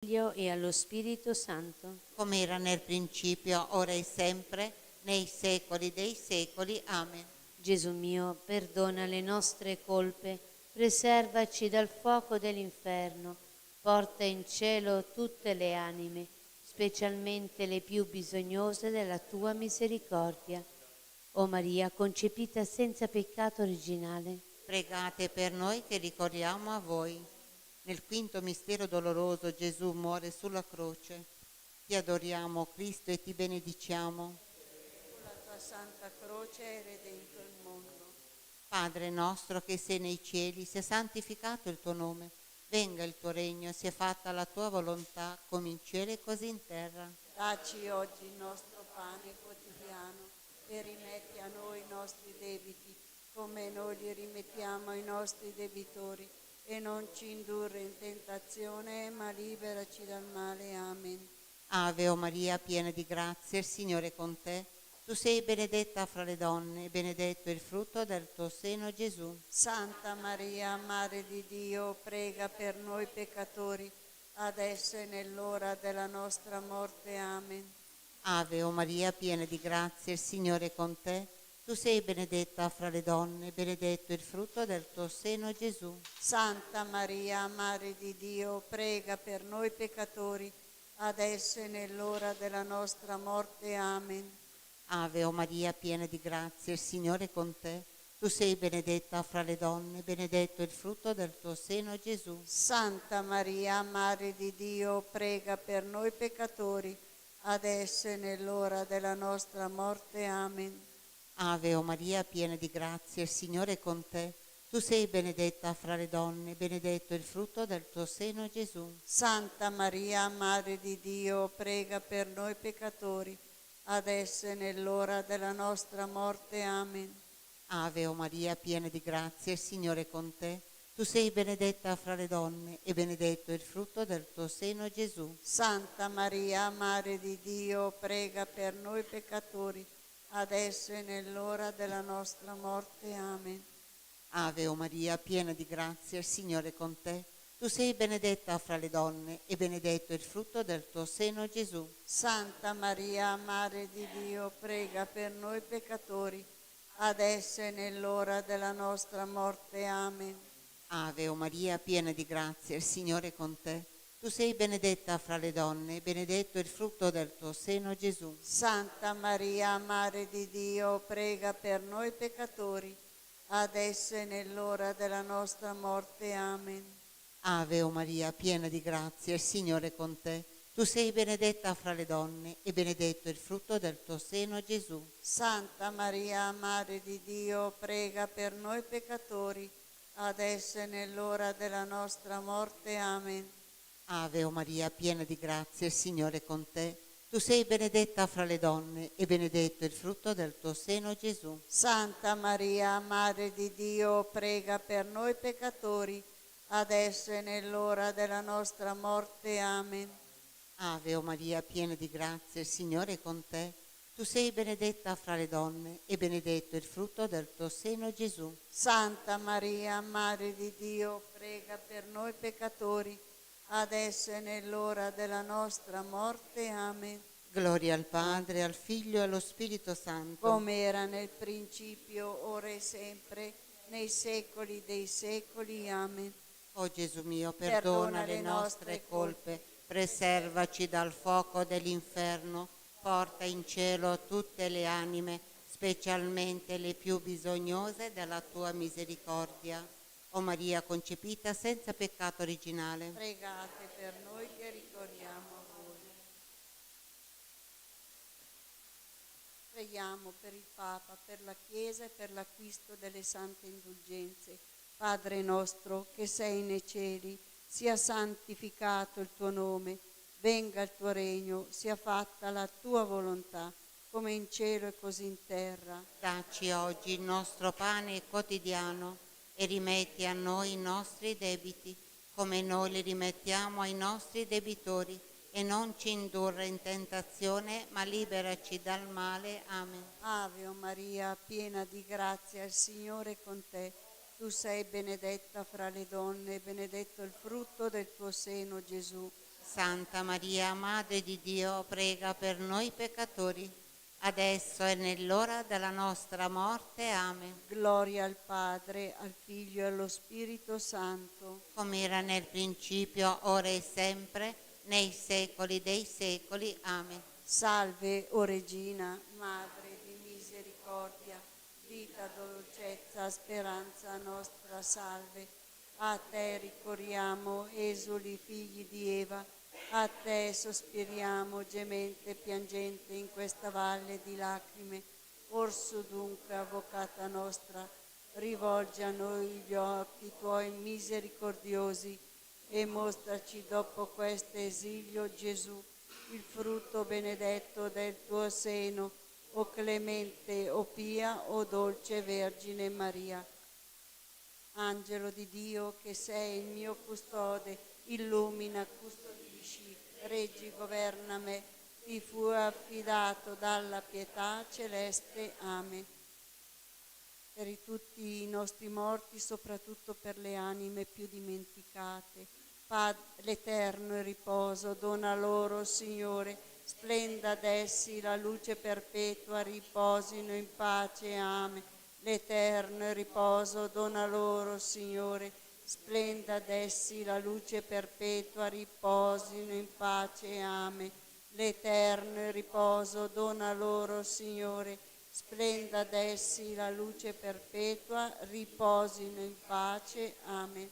Figlio e allo Spirito Santo, come era nel principio, ora e sempre, nei secoli dei secoli. Amen. Gesù mio, perdona le nostre colpe, preservaci dal fuoco dell'inferno, porta in cielo tutte le anime, specialmente le più bisognose della tua misericordia. O Maria, concepita senza peccato originale, Pregate per noi che ricorriamo a voi. Nel quinto mistero doloroso Gesù muore sulla croce. Ti adoriamo, Cristo, e ti benediciamo. Con la tua santa croce hai redento il mondo. Padre nostro che sei nei cieli, sia santificato il tuo nome. Venga il tuo regno, sia fatta la tua volontà, come in cielo e così in terra. Dacci oggi il nostro pane quotidiano e rimetti a noi i nostri debiti, come noi li rimettiamo ai nostri debitori. E non ci indurre in tentazione, ma liberaci dal male. Amen. Ave o Maria, piena di grazia, il Signore è con te. Tu sei benedetta fra le donne, e benedetto è il frutto del tuo seno, Gesù. Santa Maria, Madre di Dio, prega per noi peccatori, adesso e nell'ora della nostra morte. Amen. Ave o Maria, piena di grazia, il Signore è con te. Tu sei benedetta fra le donne, benedetto è il frutto del tuo seno, Gesù. Santa Maria, Madre di Dio, prega per noi peccatori, adesso e nell'ora della nostra morte. Amen. Ave o Maria, piena di grazia, il Signore è con te. Tu sei benedetta fra le donne, benedetto è il frutto del tuo seno, Gesù. Santa Maria, Madre di Dio, prega per noi peccatori, adesso e nell'ora della nostra morte. Amen. Ave o Maria, piena di grazia, il Signore è con te. Tu sei benedetta fra le donne, benedetto è il frutto del tuo seno, Gesù. Santa Maria, Madre di Dio, prega per noi peccatori, adesso e nell'ora della nostra morte. Amen. Ave o Maria, piena di grazia, il Signore è con te. Tu sei benedetta fra le donne, e benedetto è il frutto del tuo seno, Gesù. Santa Maria, Madre di Dio, prega per noi peccatori, adesso e nell'ora della nostra morte. Amen. Ave o Maria, piena di grazia, il Signore è con te. Tu sei benedetta fra le donne, e benedetto è il frutto del tuo seno, Gesù. Santa Maria, Madre di Dio, prega per noi peccatori, adesso e nell'ora della nostra morte. Amen. Ave o Maria, piena di grazia, il Signore è con te. Tu sei benedetta fra le donne, e benedetto è il frutto del tuo seno, Gesù. Santa Maria, Madre di Dio, prega per noi peccatori, adesso e nell'ora della nostra morte. Amen. Ave o Maria, piena di grazia, il Signore è con te. Tu sei benedetta fra le donne, e benedetto è il frutto del tuo seno, Gesù. Santa Maria, Madre di Dio, prega per noi peccatori, adesso e nell'ora della nostra morte. Amen. Ave o Maria, piena di grazia, il Signore è con te. Tu sei benedetta fra le donne, e benedetto è il frutto del tuo seno, Gesù. Santa Maria, Madre di Dio, prega per noi peccatori, adesso e nell'ora della nostra morte. Amen. Ave o Maria, piena di grazia, il Signore è con te. Tu sei benedetta fra le donne, e benedetto è il frutto del tuo seno, Gesù. Santa Maria, Madre di Dio, prega per noi peccatori, adesso e nell'ora della nostra morte. Amen. Gloria al Padre, al Figlio e allo Spirito Santo. Come era nel principio, ora e sempre, nei secoli dei secoli. Amen. O Gesù mio, perdona le nostre colpe, preservaci dal fuoco dell'inferno, porta in cielo tutte le anime, specialmente le più bisognose della tua misericordia. O Maria concepita senza peccato originale, Pregate per noi che ricorriamo a voi. Preghiamo per il Papa, per la Chiesa e per l'acquisto delle sante indulgenze. Padre nostro che sei nei cieli, sia santificato il tuo nome, venga il tuo regno, sia fatta la tua volontà, come in cielo e così in terra. dacci oggi il nostro pane quotidiano e rimetti a noi i nostri debiti, come noi li rimettiamo ai nostri debitori, e non ci indurre in tentazione, ma liberaci dal male. Amen. Ave o Maria, piena di grazia, il Signore è con te. Tu sei benedetta fra le donne, e benedetto il frutto del tuo seno, Gesù. Santa Maria, Madre di Dio, prega per noi peccatori, adesso e nell'ora della nostra morte. Amen. Gloria al Padre, al Figlio e allo Spirito Santo. Come era nel principio, ora e sempre, nei secoli dei secoli. Amen. Salve, o Regina, Madre di misericordia, vita, dolcezza, speranza nostra, salve. A te ricorriamo, esuli figli di Eva, a te sospiriamo, gemente e piangente in questa valle di lacrime. Orso dunque, avvocata nostra, rivolgi a noi gli occhi tuoi misericordiosi e mostraci dopo questo esilio Gesù, il frutto benedetto del tuo seno, o clemente, o pia, o dolce Vergine Maria. Angelo di Dio, che sei il mio custode, illumina, custodisci, reggi, governa me, ti fu affidato dalla pietà celeste. Amen. Per tutti i nostri morti, soprattutto per le anime più dimenticate, l'eterno riposo dona loro, Signore, splenda ad essi la luce perpetua, riposino in pace. Amen. L'eterno riposo dona loro, Signore, splenda ad essi la luce perpetua, riposino in pace. Amen. L'eterno riposo dona loro, Signore, splenda ad essi la luce perpetua, riposino in pace. Amen.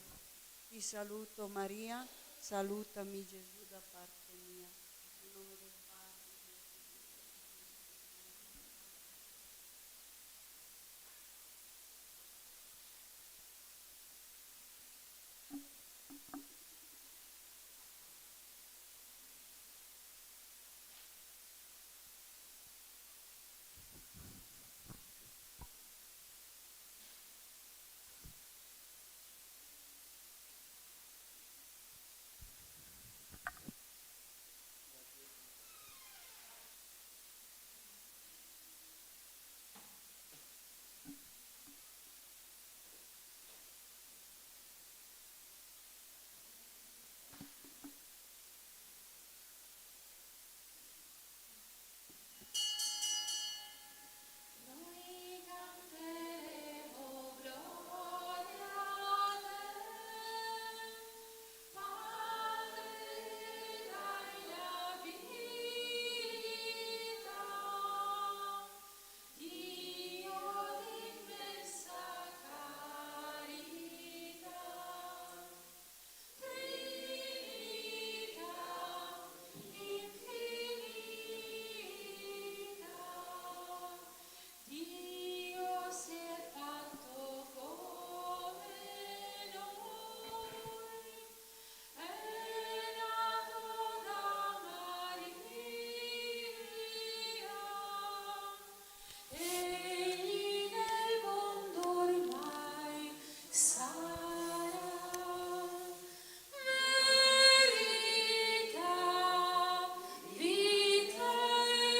Ti saluto Maria, salutami Gesù da parte mia. In nome del Padre, del Figlio e del Spirito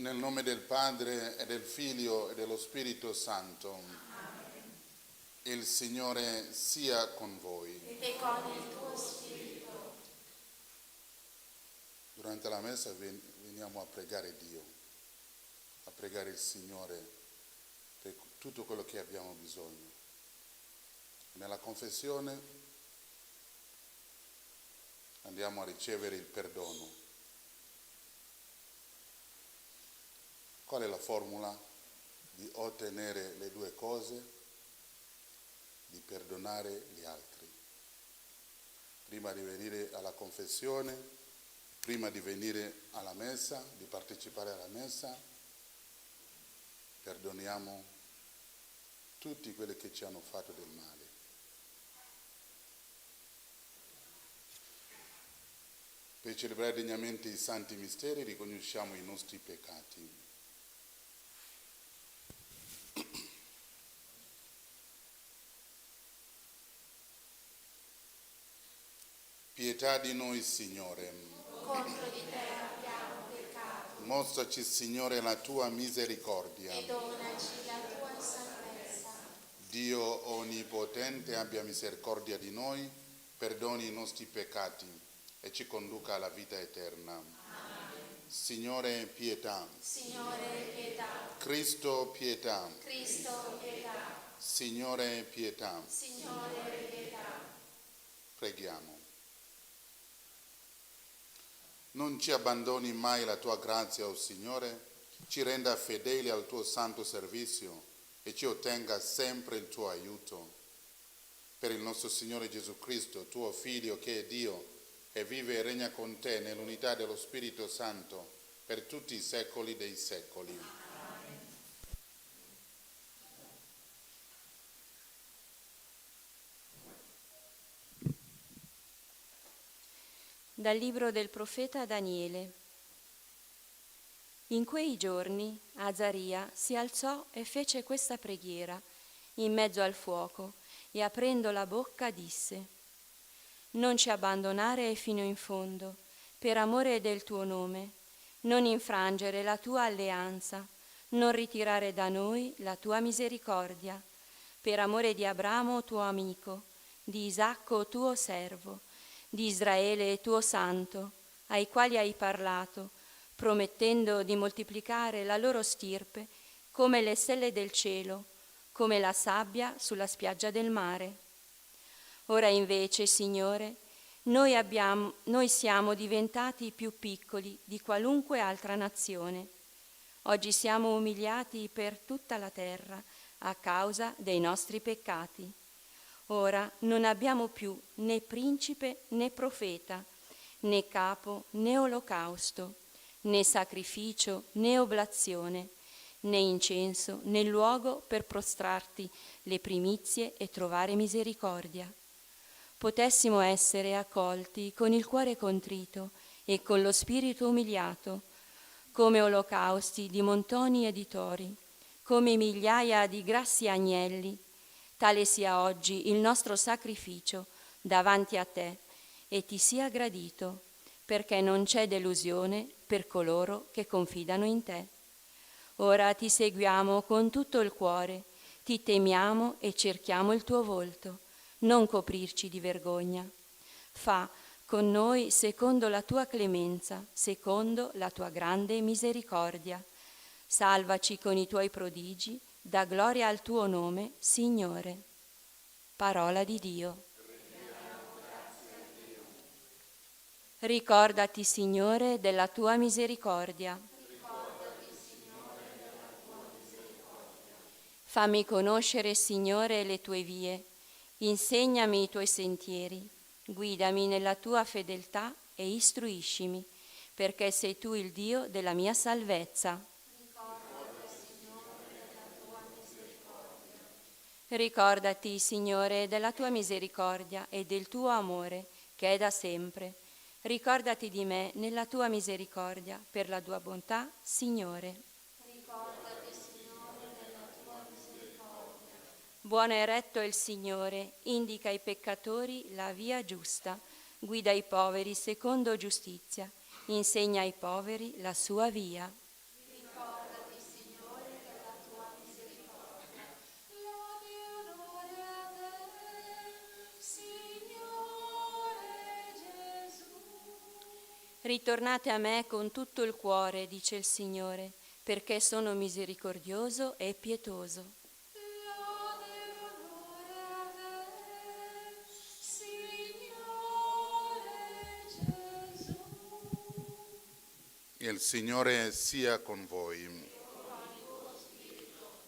Nel nome del Padre e del Figlio e dello Spirito Santo. Amen. Il Signore sia con voi. E con il tuo spirito. Durante la messa veniamo a pregare Dio, a pregare il Signore per tutto quello che abbiamo bisogno. Nella confessione andiamo a ricevere il perdono. Qual è la formula di ottenere le due cose? Di perdonare gli altri. Prima di venire alla confessione, prima di venire alla messa, di partecipare alla messa, perdoniamo tutti quelli che ci hanno fatto del male. Per celebrare degnamente i santi misteri riconosciamo i nostri peccati. Pietà di noi, Signore. Contro di te abbiamo peccato. Mostraci, Signore, la tua misericordia. E donaci la tua salvezza. Dio Onnipotente abbia misericordia di noi, perdoni i nostri peccati e ci conduca alla vita eterna. Amen. Signore, pietà. Signore, pietà. Cristo, pietà. Cristo, pietà. Signore, pietà. Signore, pietà. Preghiamo. Non ci abbandoni mai la tua grazia, o Signore, ci renda fedeli al tuo santo servizio e ci ottenga sempre il tuo aiuto. Per il nostro Signore Gesù Cristo, tuo Figlio, che è Dio e vive e regna con te nell'unità dello Spirito Santo per tutti i secoli dei secoli. Dal libro del profeta Daniele. In quei giorni Azaria si alzò e fece questa preghiera in mezzo al fuoco e aprendo la bocca disse: Non ci abbandonare fino in fondo, per amore del tuo nome, non infrangere la tua alleanza, non ritirare da noi la tua misericordia, per amore di Abramo tuo amico, di Isacco tuo servo, di Israele tuo santo, ai quali hai parlato, promettendo di moltiplicare la loro stirpe come le stelle del cielo, come la sabbia sulla spiaggia del mare. Ora invece, Signore, noi siamo diventati più piccoli di qualunque altra nazione. Oggi siamo umiliati per tutta la terra a causa dei nostri peccati. Ora non abbiamo più né principe né profeta, né capo né olocausto, né sacrificio né oblazione, né incenso né luogo per prostrarti le primizie e trovare misericordia. Potessimo essere accolti con il cuore contrito e con lo spirito umiliato, come olocausti di montoni e di tori, come migliaia di grassi agnelli. Tale sia oggi il nostro sacrificio davanti a te e ti sia gradito, perché non c'è delusione per coloro che confidano in te. Ora ti seguiamo con tutto il cuore, ti temiamo e cerchiamo il tuo volto, non coprirci di vergogna. Fa con noi secondo la tua clemenza, secondo la tua grande misericordia. Salvaci con i tuoi prodigi, dà gloria al tuo nome, Signore. Parola di Dio. Ricordati, Signore, della tua misericordia. Fammi conoscere, Signore, le tue vie. Insegnami i tuoi sentieri. Guidami nella tua fedeltà e istruiscimi, perché sei tu il Dio della mia salvezza. Ricordati, Signore, della tua misericordia e del tuo amore, che è da sempre. Ricordati di me nella tua misericordia, per la tua bontà, Signore. Ricordati, Signore, della tua misericordia. Buono e retto è il Signore, indica ai peccatori la via giusta, guida i poveri secondo giustizia, insegna ai poveri la sua via. Ricordati, Signore, della tua misericordia. Lode e onore a te, Signore Gesù. Ritornate a me con tutto il cuore, dice il Signore, perché sono misericordioso e pietoso. Lode e onore a te, Signore Gesù. Il Signore sia con voi.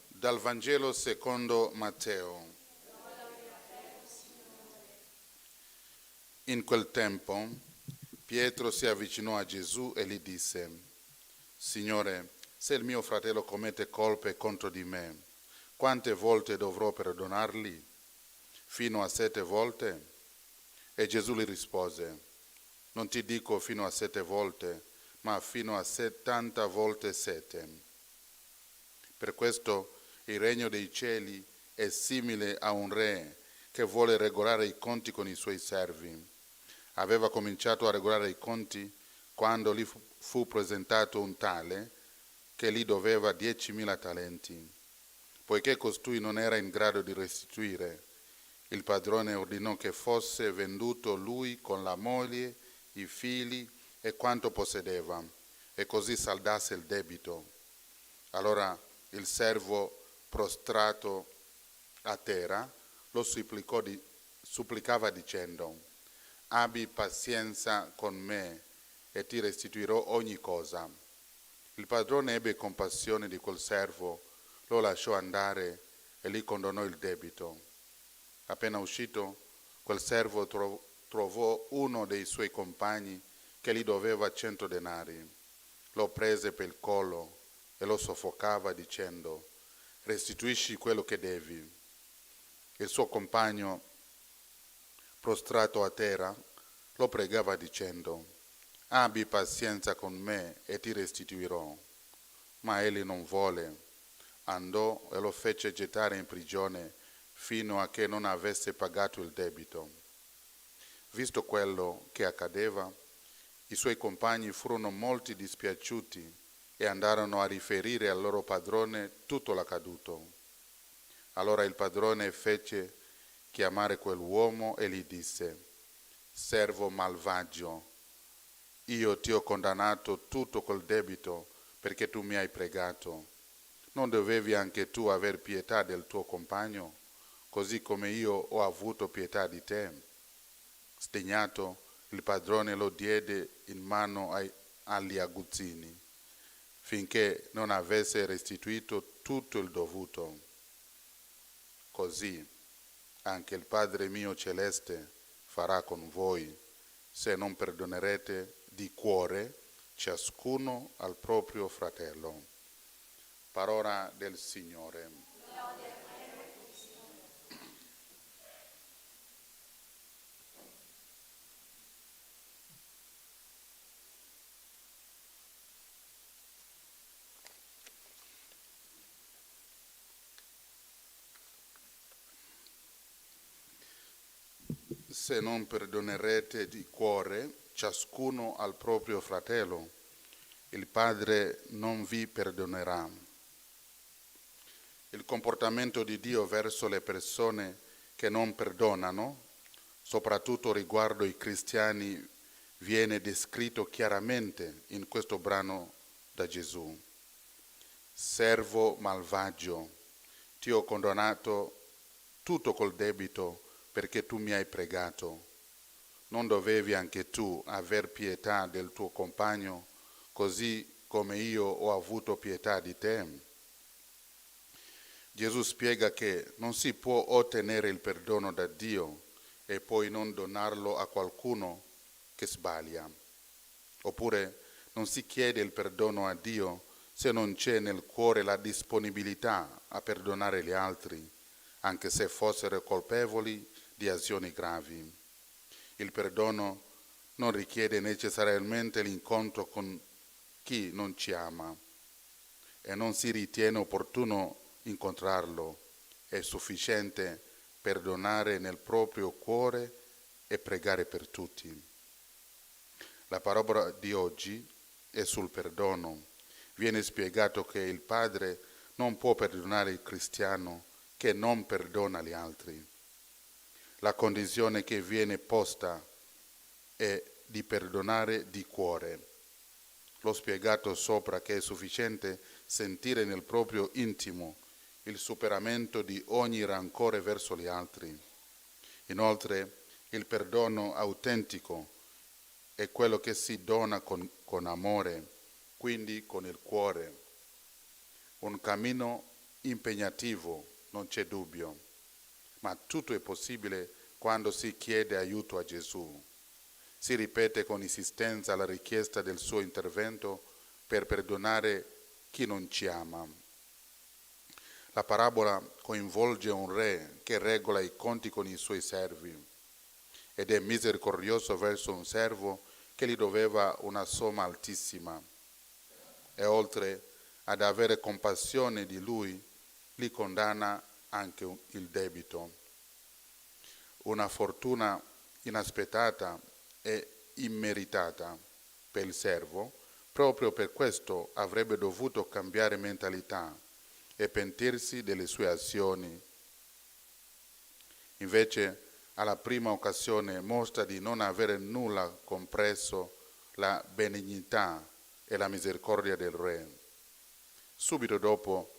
Dal Vangelo secondo Matteo. In quel tempo Pietro si avvicinò a Gesù e gli disse: Signore, se il mio fratello commette colpe contro di me, quante volte dovrò perdonargli? Fino a 7 volte? E Gesù gli rispose: Non ti dico fino a 7 volte, ma fino a 70 volte 7. Per questo il regno dei cieli è simile a un re che vuole regolare i conti con i suoi servi. Aveva cominciato a regolare i conti quando gli fu presentato un tale che gli doveva 10.000 talenti. Poiché costui non era in grado di restituire, il padrone ordinò che fosse venduto lui con la moglie, i figli e quanto possedeva, e così saldasse il debito. Allora il servo, prostrato a terra, lo supplicava dicendo: abbi pazienza con me e ti restituirò ogni cosa. Il padrone ebbe compassione di quel servo, lo lasciò andare e gli condonò il debito. Appena uscito, quel servo trovò uno dei suoi compagni che gli doveva 100 denari. Lo prese per il collo e lo soffocava dicendo: restituisci quello che devi. Il suo compagno, prostrato a terra, lo pregava dicendo: abbi pazienza con me e ti restituirò. Ma egli non volle. Andò e lo fece gettare in prigione fino a che non avesse pagato il debito. Visto quello che accadeva, i suoi compagni furono molto dispiaciuti e andarono a riferire al loro padrone tutto l'accaduto. Allora il padrone fece chiamare quell'uomo e gli disse: servo malvagio, io ti ho condannato tutto quel debito perché tu mi hai pregato. Non dovevi anche tu aver pietà del tuo compagno, così come io ho avuto pietà di te? Sdegnato, il padrone lo diede in mano agli aguzzini, finché non avesse restituito tutto il dovuto. Così anche il Padre mio celeste farà con voi, se non perdonerete di cuore ciascuno al proprio fratello. Parola del Signore. Se non perdonerete di cuore ciascuno al proprio fratello, il Padre non vi perdonerà. Il comportamento di Dio verso le persone che non perdonano, soprattutto riguardo i cristiani, viene descritto chiaramente in questo brano da Gesù. Servo malvagio, ti ho condannato tutto col debito perché tu mi hai pregato. Non dovevi anche tu aver pietà del tuo compagno, così come io ho avuto pietà di te? Gesù spiega che non si può ottenere il perdono da Dio e poi non donarlo a qualcuno che sbaglia. Oppure non si chiede il perdono a Dio se non c'è nel cuore la disponibilità a perdonare gli altri, anche se fossero colpevoli di azioni gravi. Il perdono non richiede necessariamente l'incontro con chi non ci ama e non si ritiene opportuno incontrarlo. È sufficiente perdonare nel proprio cuore e pregare per tutti. La parola di oggi è sul perdono. Viene spiegato che il Padre non può perdonare il cristiano che non perdona gli altri. La condizione che viene posta è di perdonare di cuore. L'ho spiegato sopra che è sufficiente sentire nel proprio intimo il superamento di ogni rancore verso gli altri. Inoltre, il perdono autentico è quello che si dona con amore, quindi con il cuore. Un cammino impegnativo, non c'è dubbio, ma tutto è possibile quando si chiede aiuto a Gesù. Si ripete con insistenza la richiesta del suo intervento per perdonare chi non ci ama. La parabola coinvolge un re che regola i conti con i suoi servi ed è misericordioso verso un servo che gli doveva una somma altissima e oltre ad avere compassione di lui, gli condanna anche il debito. Una fortuna inaspettata e immeritata per il servo, proprio per questo avrebbe dovuto cambiare mentalità e pentirsi delle sue azioni. Invece, alla prima occasione mostra di non avere nulla compreso la benignità e la misericordia del re. Subito dopo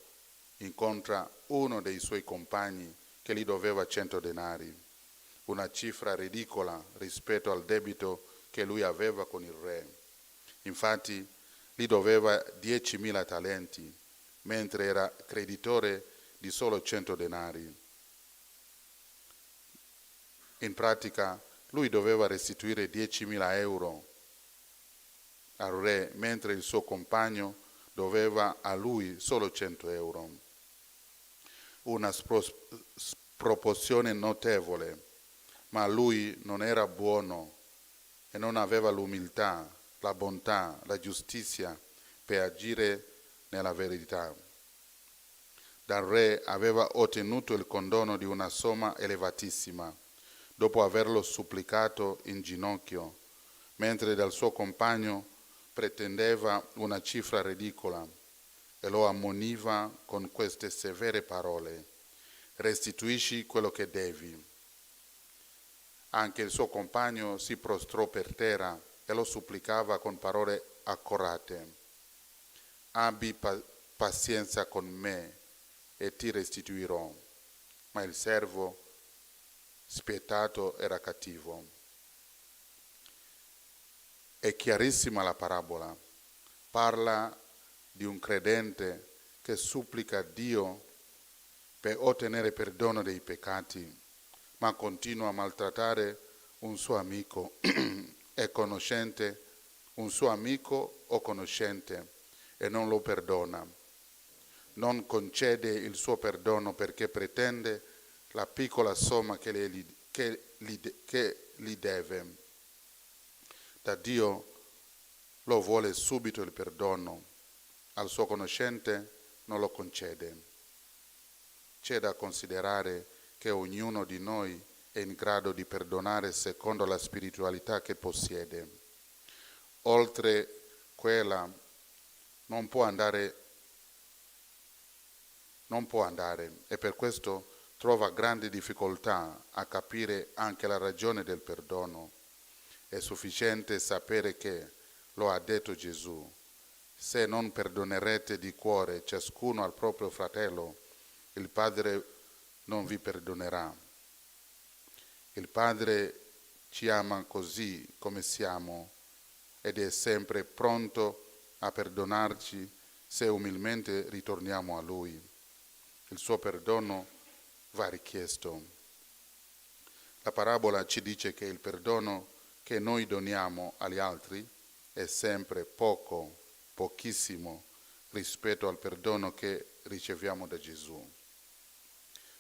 incontra uno dei suoi compagni che gli doveva 100 denari, una cifra ridicola rispetto al debito che lui aveva con il re. Infatti, gli doveva 10.000 talenti, mentre era creditore di solo 100 denari. In pratica, lui doveva restituire 10.000 euro al re, mentre il suo compagno doveva a lui solo 100 euro. Una sproporzione notevole, ma lui non era buono e non aveva l'umiltà, la bontà, la giustizia per agire nella verità. Dal re aveva ottenuto il condono di una somma elevatissima, dopo averlo supplicato in ginocchio, mentre dal suo compagno pretendeva una cifra ridicola e lo ammoniva con queste severe parole: restituisci quello che devi. Anche il suo compagno si prostrò per terra e lo supplicava con parole accorate: abbi pazienza con me e ti restituirò. Ma il servo spietato era cattivo. È chiarissima la parabola. Parla di un credente che supplica Dio per ottenere perdono dei peccati, ma continua a maltrattare un suo amico e conoscente, un suo amico o conoscente, e non lo perdona. Non concede il suo perdono perché pretende la piccola somma che gli deve. Da Dio lo vuole subito il perdono, al suo conoscente non lo concede. C'è da considerare che ognuno di noi è in grado di perdonare secondo la spiritualità che possiede. Oltre quella non può andare e per questo trova grandi difficoltà a capire anche la ragione del perdono. È sufficiente sapere che, lo ha detto Gesù, se non perdonerete di cuore ciascuno al proprio fratello, il Padre non vi perdonerà. Il Padre ci ama così come siamo ed è sempre pronto a perdonarci se umilmente ritorniamo a Lui. Il suo perdono va richiesto. La parabola ci dice che il perdono che noi doniamo agli altri è sempre poco, pochissimo rispetto al perdono che riceviamo da Gesù.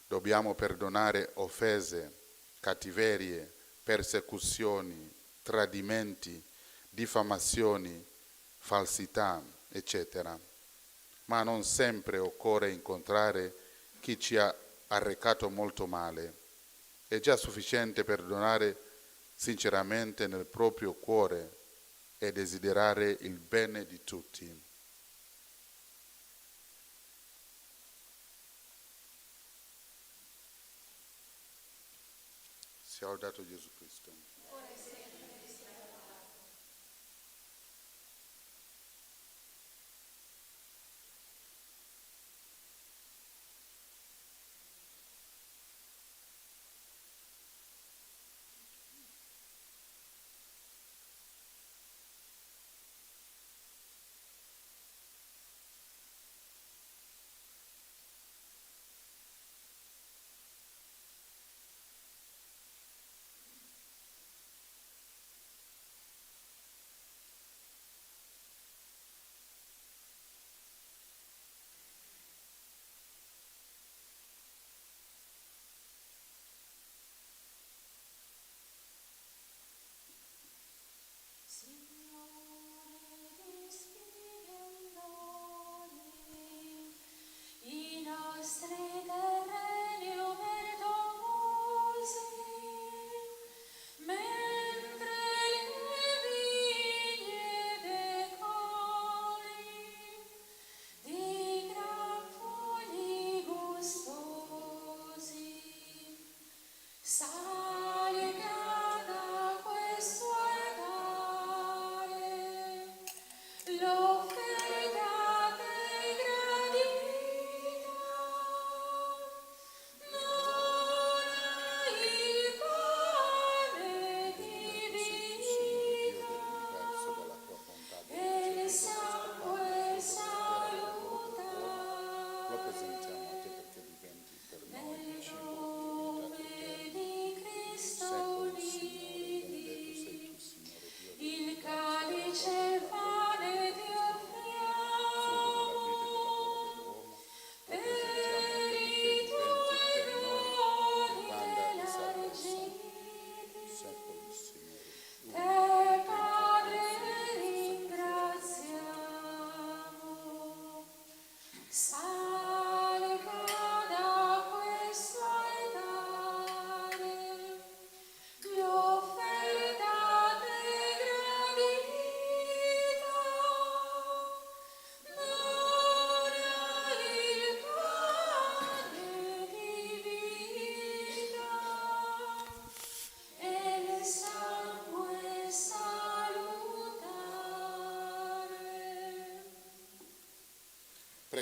Dobbiamo perdonare offese, cattiverie, persecuzioni, tradimenti, diffamazioni, falsità, eccetera. Ma non sempre occorre incontrare chi ci ha arrecato molto male. È già sufficiente perdonare sinceramente nel proprio cuore e desiderare il bene di tutti. Sia lodato Gesù Cristo.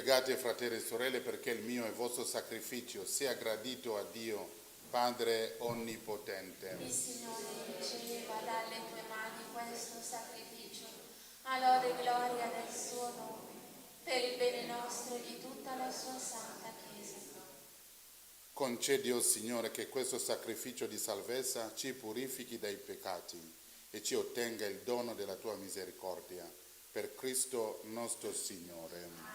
Pregate, fratelli e sorelle, perché il mio e il vostro sacrificio sia gradito a Dio, Padre Onnipotente. Il Signore riceva dalle tue mani questo sacrificio, a lode e gloria del suo nome, per il bene nostro e di tutta la sua santa Chiesa. Concedi, o Signore, che questo sacrificio di salvezza ci purifichi dai peccati e ci ottenga il dono della tua misericordia. Per Cristo nostro Signore.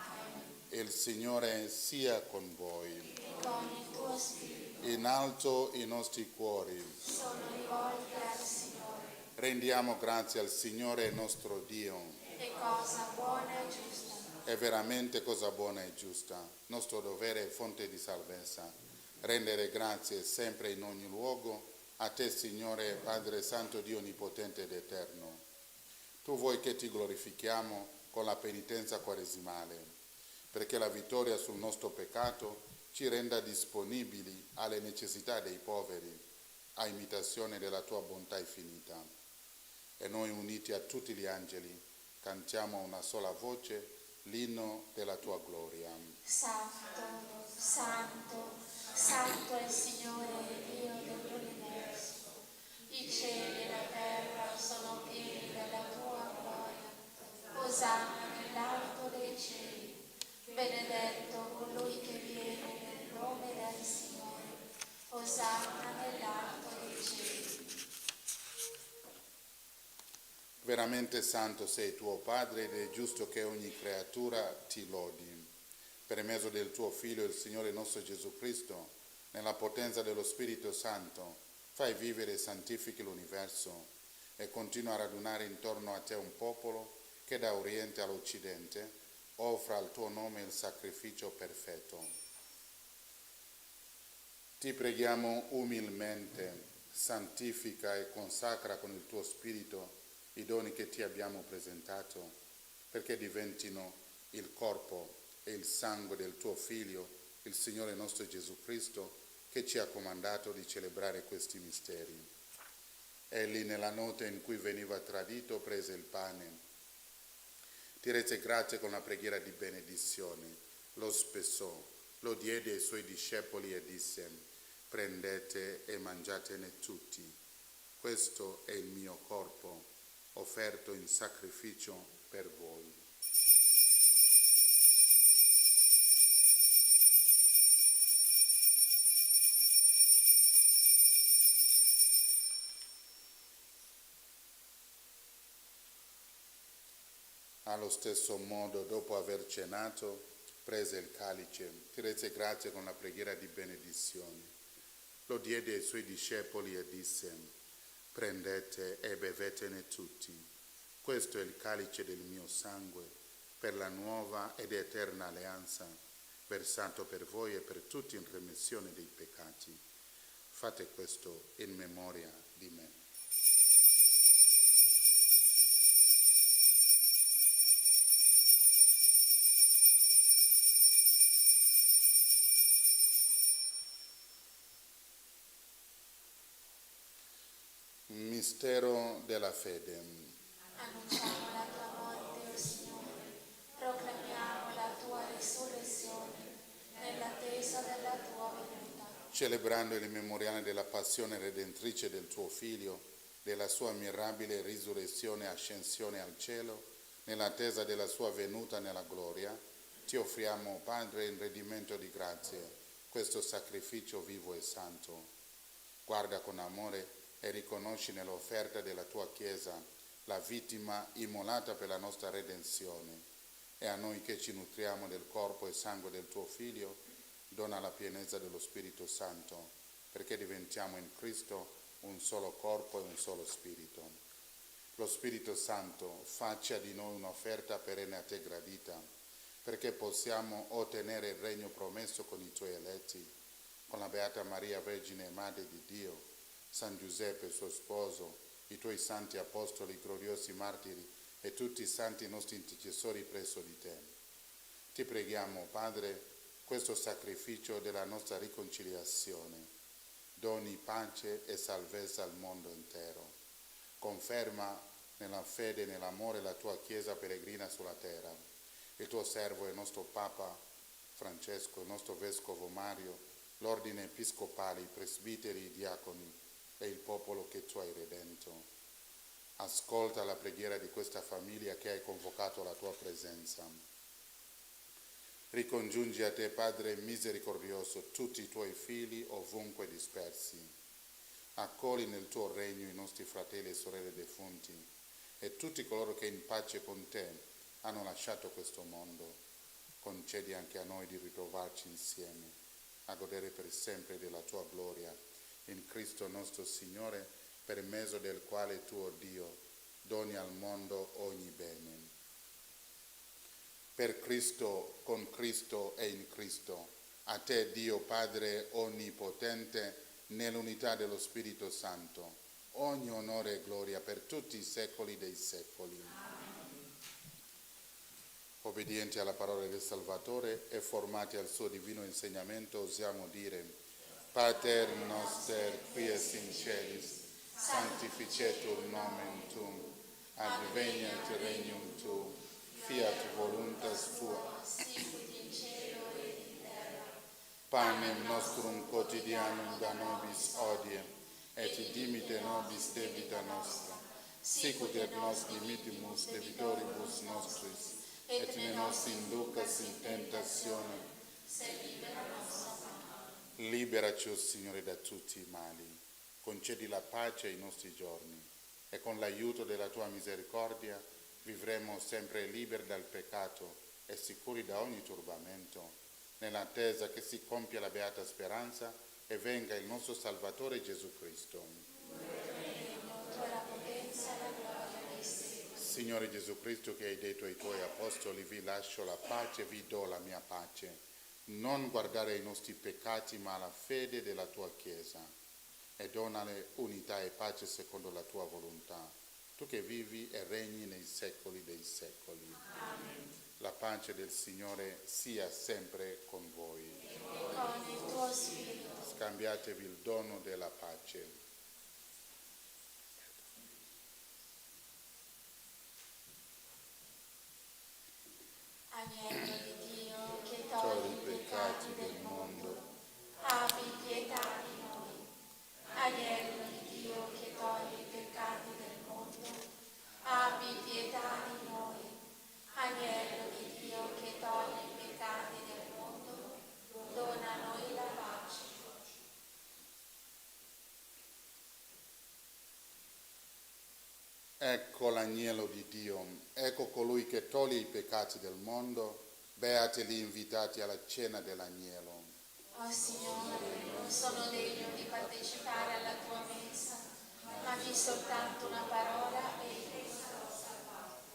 Il Signore sia con voi. E con il tuo spirito In alto i nostri cuori. sono rivolti al Signore. Rendiamo grazie al Signore nostro Dio. E cosa buona e giusta. È veramente cosa buona e giusta, nostro dovere e fonte di salvezza. Rendere grazie sempre in ogni luogo a te, Signore, Padre Santo, Dio Onnipotente ed Eterno. Tu vuoi che ti glorifichiamo con la penitenza quaresimale, perché la vittoria sul nostro peccato ci renda disponibili alle necessità dei poveri, a imitazione della tua bontà infinita. E noi, uniti a tutti gli angeli, cantiamo a una sola voce l'inno della tua gloria. Santo, santo, santo è il Signore, Dio dell'universo. I cieli e la terra sono pieni della tua gloria. Osanna nell'alto dei cieli. Benedetto colui che viene nel nome del Signore. Osanna nell'alto dei cieli. Veramente santo sei tuo Padre ed è giusto che ogni creatura ti lodi. Per mezzo del tuo Figlio, il Signore nostro Gesù Cristo, nella potenza dello Spirito Santo, fai vivere e santifichi l'universo e continua a radunare intorno a te un popolo che da Oriente all'Occidente offra al tuo nome il sacrificio perfetto. Ti preghiamo umilmente, santifica e consacra con il tuo Spirito i doni che ti abbiamo presentato, perché diventino il corpo e il sangue del tuo Figlio, il Signore nostro Gesù Cristo, che ci ha comandato di celebrare questi misteri. Egli, nella notte in cui veniva tradito, prese il pane, ti rese grazie con la preghiera di benedizione, lo spessò, lo diede ai suoi discepoli e disse: prendete e mangiatene tutti. Questo è il mio corpo, offerto in sacrificio per voi. Allo stesso modo, dopo aver cenato, prese il calice, ti rese grazie con la preghiera di benedizione, lo diede ai suoi discepoli e disse: prendete e bevetene tutti. Questo è il calice del mio sangue, per la nuova ed eterna alleanza, versato per voi e per tutti in remissione dei peccati. Fate questo in memoria di me. Mistero della fede. Annunciamo la tua morte, o Signore, proclamiamo la tua risurrezione nell'attesa della tua venuta. Celebrando il memoriale della passione redentrice del tuo Figlio, della sua mirabile risurrezione e ascensione al cielo, nell'attesa della sua venuta nella gloria, ti offriamo, Padre, in redimento di grazie, questo sacrificio vivo e santo. Guarda con amore e riconosci nell'offerta della tua Chiesa la vittima immolata per la nostra redenzione, e a noi che ci nutriamo del corpo e sangue del tuo Figlio, dona la pienezza dello Spirito Santo, perché diventiamo in Cristo un solo corpo e un solo Spirito. Lo Spirito Santo faccia di noi un'offerta perenne a te gradita, perché possiamo ottenere il regno promesso con i tuoi eletti, con la Beata Maria, Vergine e Madre di Dio, San Giuseppe, suo sposo, i tuoi santi apostoli, gloriosi martiri e tutti i santi nostri intercessori presso di te. Ti preghiamo, Padre, questo sacrificio della nostra riconciliazione, doni pace e salvezza al mondo intero. Conferma nella fede e nell'amore la tua Chiesa peregrina sulla terra il tuo servo e il nostro Papa Francesco, il nostro Vescovo Mario, l'ordine episcopale, i presbiteri, i diaconi e il popolo che tu hai redento. Ascolta la preghiera di questa famiglia che hai convocato alla tua presenza. Ricongiungi a te, Padre misericordioso, tutti i tuoi figli ovunque dispersi. Accogli nel tuo regno i nostri fratelli e sorelle defunti e tutti coloro che in pace con te hanno lasciato questo mondo. Concedi anche a noi di ritrovarci insieme, a godere per sempre della tua gloria, in Cristo nostro Signore, per mezzo del quale tu, o Dio, doni al mondo ogni bene. Per Cristo, con Cristo e in Cristo, a te Dio Padre Onnipotente, nell'unità dello Spirito Santo, ogni onore e gloria per tutti i secoli dei secoli. Amen. Obbedienti alla parola del Salvatore e formati al suo divino insegnamento, osiamo dire: Pater noster, qui es in celis, sanctificetur nomen tuum, adveniat regnum tuum, fiat voluntas tua, sicut in cielo ed in terra. panem nostrum quotidianum da nobis hodie, et dimite nobis debita nostra, sicut et nos dimitimus debitoribus nostris, et ne nos inducas in tentazione, Se libera nostra liberaci, o Signore, da tutti i mali. Concedi la pace ai nostri giorni e con l'aiuto della tua misericordia vivremo sempre liberi dal peccato e sicuri da ogni turbamento, nell'attesa che si compia la beata speranza e venga il nostro Salvatore Gesù Cristo. la potenza e la gloria dei secoli. Signore Gesù Cristo, che hai detto ai tuoi apostoli: vi lascio la pace, vi do la mia pace. Non guardare ai nostri peccati, ma alla fede della tua Chiesa, e donale unità e pace secondo la tua volontà, tu che vivi e regni nei secoli dei secoli. Amen. La pace del Signore sia sempre con voi. E con il tuo spirito. Scambiatevi il dono della pace. Agnello di Dio che Togli togli i peccati del mondo, abbi pietà di noi. Agnello di Dio che togli i peccati del mondo, abbi pietà di noi. Agnello di Dio che togli i peccati del mondo, dona a noi la pace. ecco l'agnello di Dio, ecco colui che toglie i peccati del mondo. Beati gli invitati alla cena dell'agnello. Oh Signore, non sono degno di partecipare alla tua mensa, ma di soltanto una parola e io sarò salvato.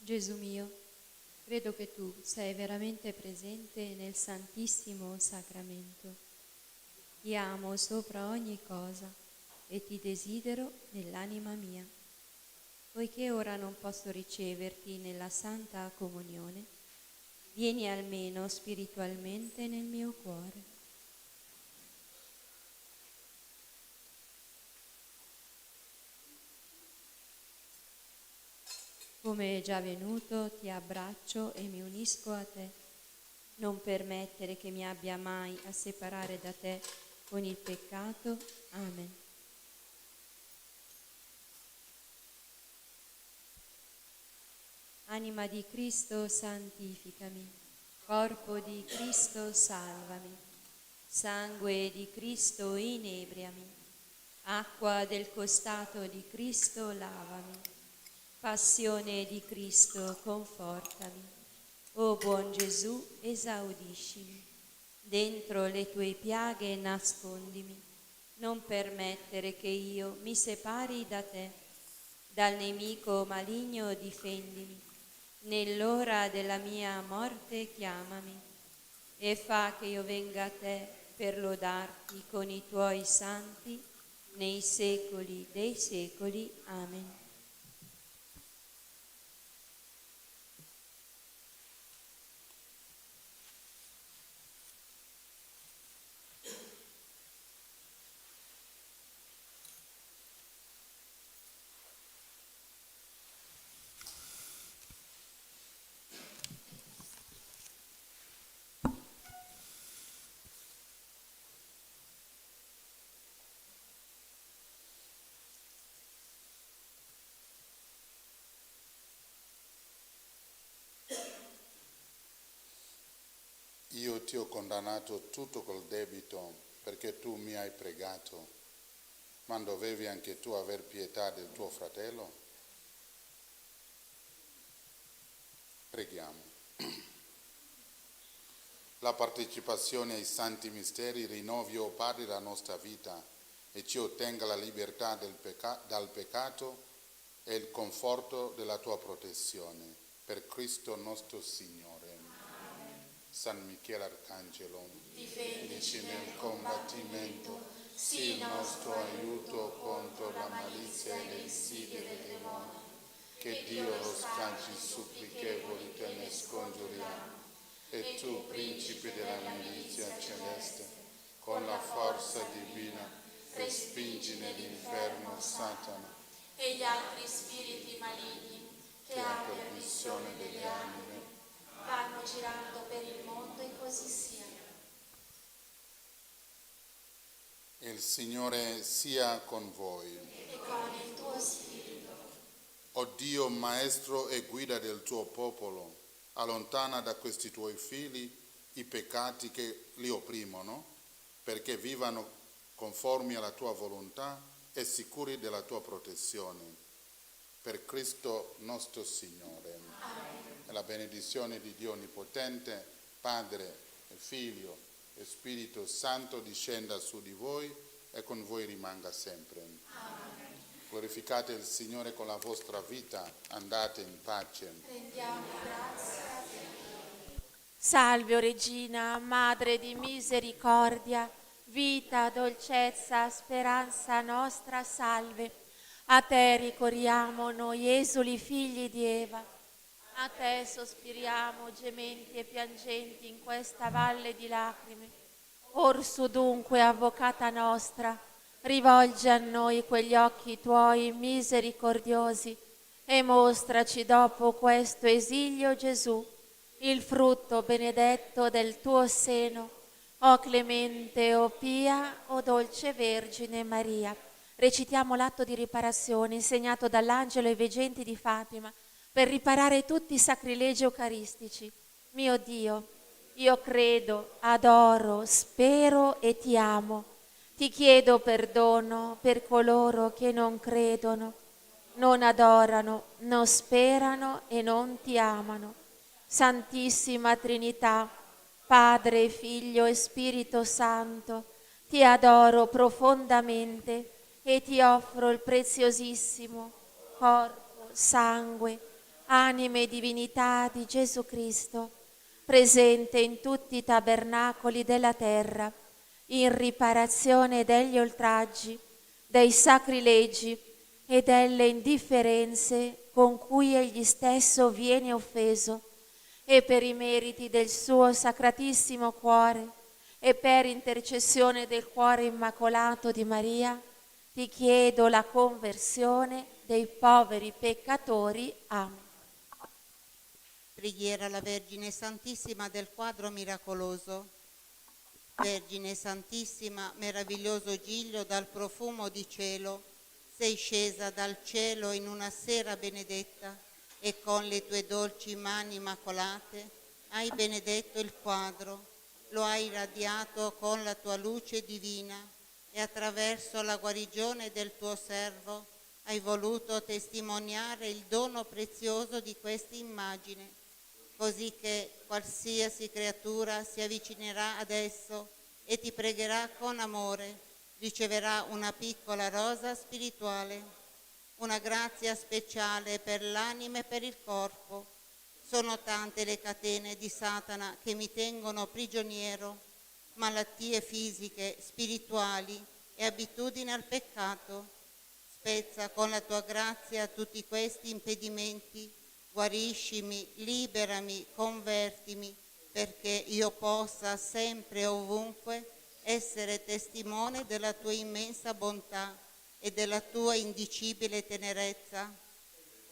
Gesù mio, credo che tu sei veramente presente nel Santissimo Sacramento. Ti amo sopra ogni cosa e ti desidero nell'anima mia. Poiché ora non posso riceverti nella Santa Comunione, vieni almeno spiritualmente nel mio cuore. Come è già venuto, ti abbraccio e mi unisco a te. Non permettere che mi abbia mai a separare da te con il peccato. Amen. Anima di Cristo, santificami. Corpo di Cristo, salvami. Sangue di Cristo, inebriami. Acqua del costato di Cristo, lavami. Passione di Cristo, confortami. O buon Gesù, esaudiscimi. Dentro le tue piaghe nascondimi. Non permettere che io mi separi da te. Dal nemico maligno difendimi. Nell'ora della mia morte chiamami. E fa che io venga a te per lodarti con i tuoi santi nei secoli dei secoli. Amen. Io ti ho condannato tutto col debito perché tu mi hai pregato, ma dovevi anche tu aver pietà del tuo fratello? Preghiamo. La partecipazione ai santi misteri rinnovi, o Padre, la nostra vita e ci ottenga la libertà dal peccato e il conforto della tua protezione. Per Cristo nostro Signore. San Michele Arcangelo, difendici nel combattimento, sii il nostro aiuto contro la malizia e le insidie del demonio. Che Dio lo scacci supplichevoli te ne scongiuriamo. E tu, principe della milizia celeste, con la forza divina, respingi nell'inferno Satana e gli altri spiriti maligni che la abbiano perdizione delle anime. vanno girando per il mondo e così sia. Il Signore sia con voi. E con il tuo spirito. O Dio, maestro e guida del tuo popolo, allontana da questi tuoi figli i peccati che li opprimono, perché vivano conformi alla tua volontà e sicuri della tua protezione. Per Cristo nostro Signore. Amen. E la benedizione di Dio Onnipotente, Padre e Figlio e Spirito Santo discenda su di voi e con voi rimanga sempre. Amen. Glorificate il Signore con la vostra vita, andate in pace. Rendiamo grazie a Dio. Salve, o Regina, Madre di misericordia, vita, dolcezza, speranza nostra, salve. A te ricorriamo noi esuli figli di Eva. A te sospiriamo, gementi e piangenti in questa valle di lacrime. Orsu dunque, avvocata nostra, rivolgi a noi quegli occhi tuoi misericordiosi e mostraci dopo questo esilio Gesù, il frutto benedetto del tuo seno, o clemente, o pia, o dolce Vergine Maria. Recitiamo l'atto di riparazione insegnato dall'angelo ai veggenti di Fatima, per riparare tutti i sacrilegi eucaristici. Mio Dio, io credo, adoro, spero e ti amo. Ti chiedo perdono per coloro che non credono, non adorano, non sperano e non ti amano. Santissima Trinità, Padre, Figlio e Spirito Santo, ti adoro profondamente e ti offro il preziosissimo corpo, sangue, anime e divinità di Gesù Cristo, presente in tutti i tabernacoli della terra, in riparazione degli oltraggi, dei sacrilegi e delle indifferenze con cui egli stesso viene offeso, e per i meriti del suo sacratissimo cuore e per intercessione del cuore immacolato di Maria, ti chiedo la conversione dei poveri peccatori. Amen. Preghiera alla Vergine Santissima del quadro miracoloso. Vergine Santissima, meraviglioso giglio dal profumo di cielo, sei scesa dal cielo in una sera benedetta e con le tue dolci mani immacolate hai benedetto il quadro, lo hai irradiato con la tua luce divina e attraverso la guarigione del tuo servo hai voluto testimoniare il dono prezioso di questa immagine, così che qualsiasi creatura si avvicinerà ad esso e ti pregherà con amore, riceverà una piccola rosa spirituale, una grazia speciale per l'anima e per il corpo. Sono tante le catene di Satana che mi tengono prigioniero, malattie fisiche, spirituali e abitudini al peccato. Spezza con la tua grazia tutti questi impedimenti, guariscimi, liberami, convertimi, perché io possa sempre e ovunque essere testimone della tua immensa bontà e della tua indicibile tenerezza.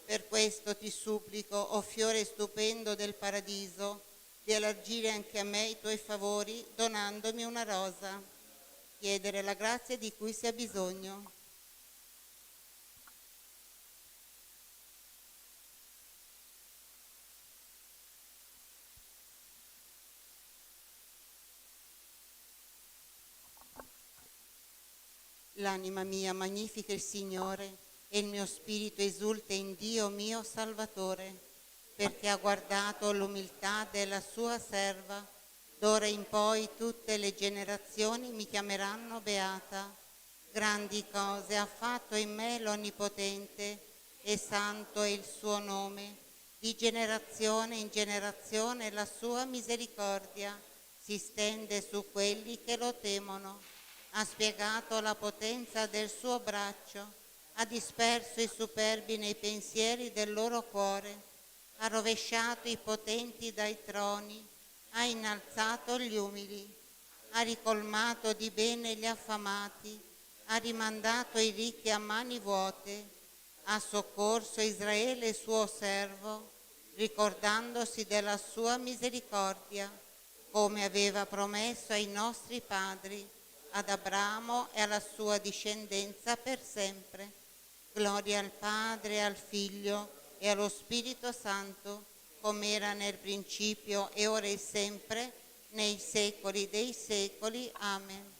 Per questo ti supplico, o fiore stupendo del paradiso, di allargire anche a me i tuoi favori donandomi una rosa. Chiedere la grazia di cui si ha bisogno. L'anima mia magnifica il Signore e il mio spirito esulta in Dio mio Salvatore, perché ha guardato l'umiltà della sua serva. D'ora in poi tutte le generazioni mi chiameranno beata. Grandi cose ha fatto in me l'Onnipotente e santo è il suo nome. Di generazione in generazione la sua misericordia si stende su quelli che lo temono. Ha spiegato la potenza del suo braccio, ha disperso i superbi nei pensieri del loro cuore, ha rovesciato i potenti dai troni, ha innalzato gli umili, ha ricolmato di bene gli affamati, ha rimandato i ricchi a mani vuote, ha soccorso Israele suo servo, ricordandosi della sua misericordia, come aveva promesso ai nostri padri, ad Abramo e alla sua discendenza per sempre. Gloria al Padre, al Figlio e allo Spirito Santo, come era nel principio e ora e sempre, nei secoli dei secoli. Amen.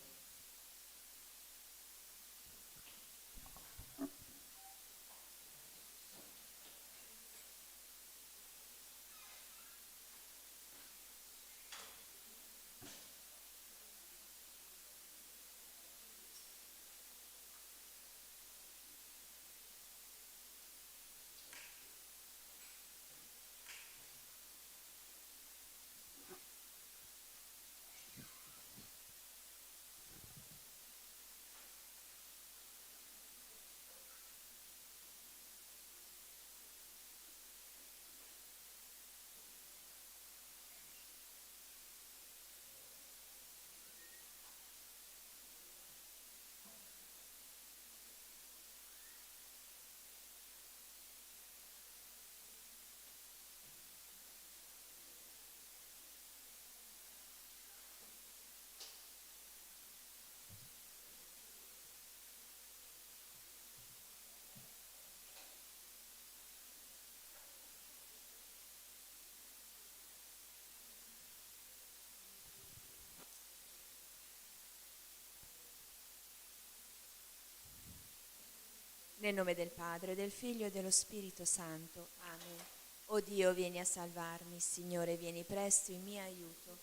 Nel nome del Padre, del Figlio e dello Spirito Santo. Amen. O Dio, vieni a salvarmi, Signore, vieni presto in mio aiuto.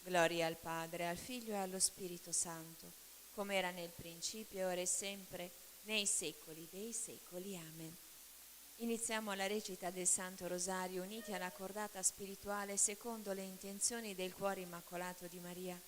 Gloria al Padre, al Figlio e allo Spirito Santo, come era nel principio, ora e sempre, nei secoli dei secoli. Amen. Iniziamo la recita del Santo Rosario uniti alla cordata spirituale secondo le intenzioni del cuore immacolato di Maria,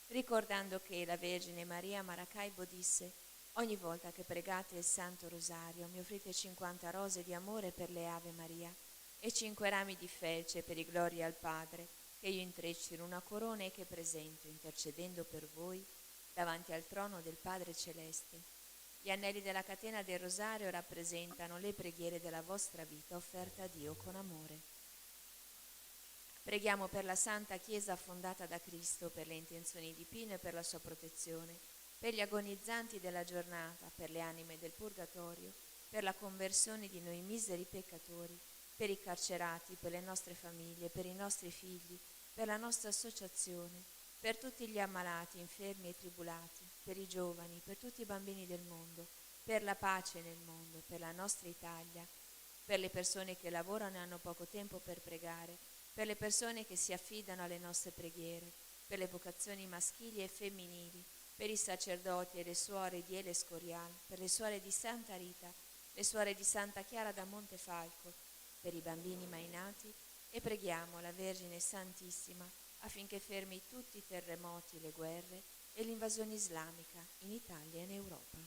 ricordando che la Vergine Maria Maracaibo disse: ogni volta che pregate il Santo Rosario mi offrite 50 rose di amore per le Ave Maria e 5 rami di felce per i gloria al Padre, che io intreccio in una corona e che presento, intercedendo per voi, davanti al trono del Padre Celeste. Gli anelli della catena del Rosario rappresentano le preghiere della vostra vita offerta a Dio con amore. Preghiamo per la Santa Chiesa fondata da Cristo, per le intenzioni di Pino e per la sua protezione, per gli agonizzanti della giornata, per le anime del Purgatorio, per la conversione di noi miseri peccatori, per i carcerati, per le nostre famiglie, per i nostri figli, per la nostra associazione, per tutti gli ammalati, infermi e tribulati, per i giovani, per tutti i bambini del mondo, per la pace nel mondo, per la nostra Italia, per le persone che lavorano e hanno poco tempo per pregare, per le persone che si affidano alle nostre preghiere, per le vocazioni maschili e femminili, per i sacerdoti e le suore di El Escorial, per le suore di Santa Rita, le suore di Santa Chiara da Montefalco, per i bambini mai nati, e preghiamo la Vergine Santissima affinché fermi tutti i terremoti, le guerre e l'invasione islamica in Italia e in Europa.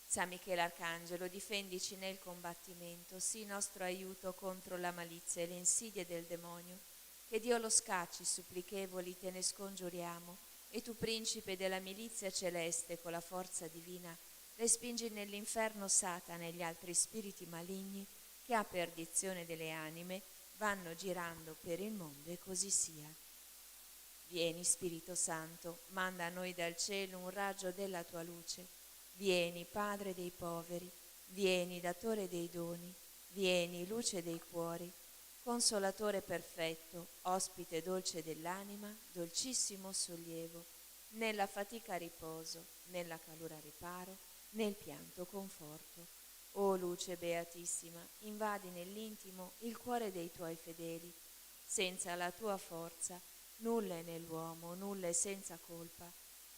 San Michele Arcangelo, difendici nel combattimento, sii nostro aiuto contro la malizia e le insidie del demonio. Che Dio lo scacci, supplichevoli, te ne scongiuriamo, e tu, principe della milizia celeste, con la forza divina, respingi nell'inferno Satana e gli altri spiriti maligni che a perdizione delle anime vanno girando per il mondo, e così sia. Vieni, Spirito Santo, manda a noi dal cielo un raggio della tua luce. Vieni, Padre dei poveri, vieni, Datore dei doni, vieni, luce dei cuori, Consolatore perfetto, ospite dolce dell'anima, dolcissimo sollievo, nella fatica riposo, nella calura riparo, nel pianto conforto. O luce beatissima, invadi nell'intimo il cuore dei tuoi fedeli. Senza la tua forza, nulla è nell'uomo, nulla è senza colpa.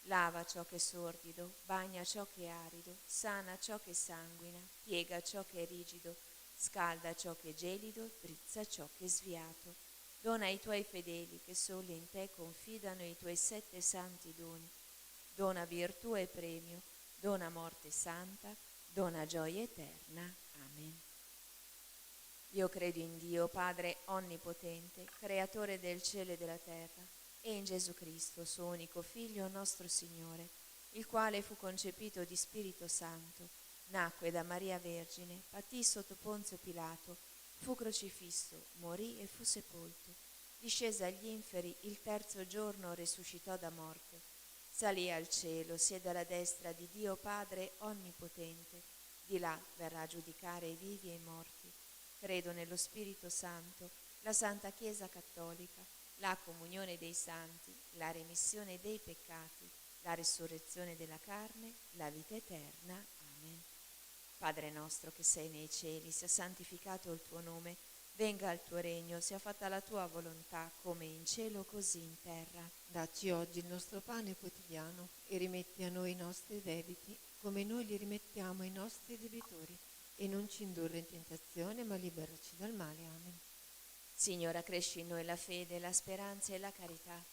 Lava ciò che è sordido, bagna ciò che è arido, sana ciò che sanguina, piega ciò che è rigido, scalda ciò che è gelido, drizza ciò che è sviato. Dona ai tuoi fedeli che solo in te confidano i tuoi 7 santi doni. Dona virtù e premio, dona morte santa, dona gioia eterna. Amen. Io credo in Dio, Padre onnipotente, creatore del cielo e della terra, e in Gesù Cristo, suo unico Figlio, nostro Signore, il quale fu concepito di Spirito Santo, nacque da Maria Vergine, patì sotto Ponzio Pilato, fu crocifisso, morì e fu sepolto, discese agli inferi, il terzo giorno risuscitò da morte, salì al cielo, siede alla destra di Dio Padre onnipotente, di là verrà a giudicare i vivi e i morti. Credo nello Spirito Santo, la Santa Chiesa Cattolica, la comunione dei santi, la remissione dei peccati, la risurrezione della carne, la vita eterna. Amen. Padre nostro che sei nei cieli, sia santificato il tuo nome, venga il tuo regno, sia fatta la tua volontà, come in cielo così in terra. Dacci oggi il nostro pane quotidiano e rimetti a noi i nostri debiti, come noi li rimettiamo ai nostri debitori, e non ci indurre in tentazione, ma liberaci dal male. Amen. Signora, cresci in noi la fede, la speranza e la carità.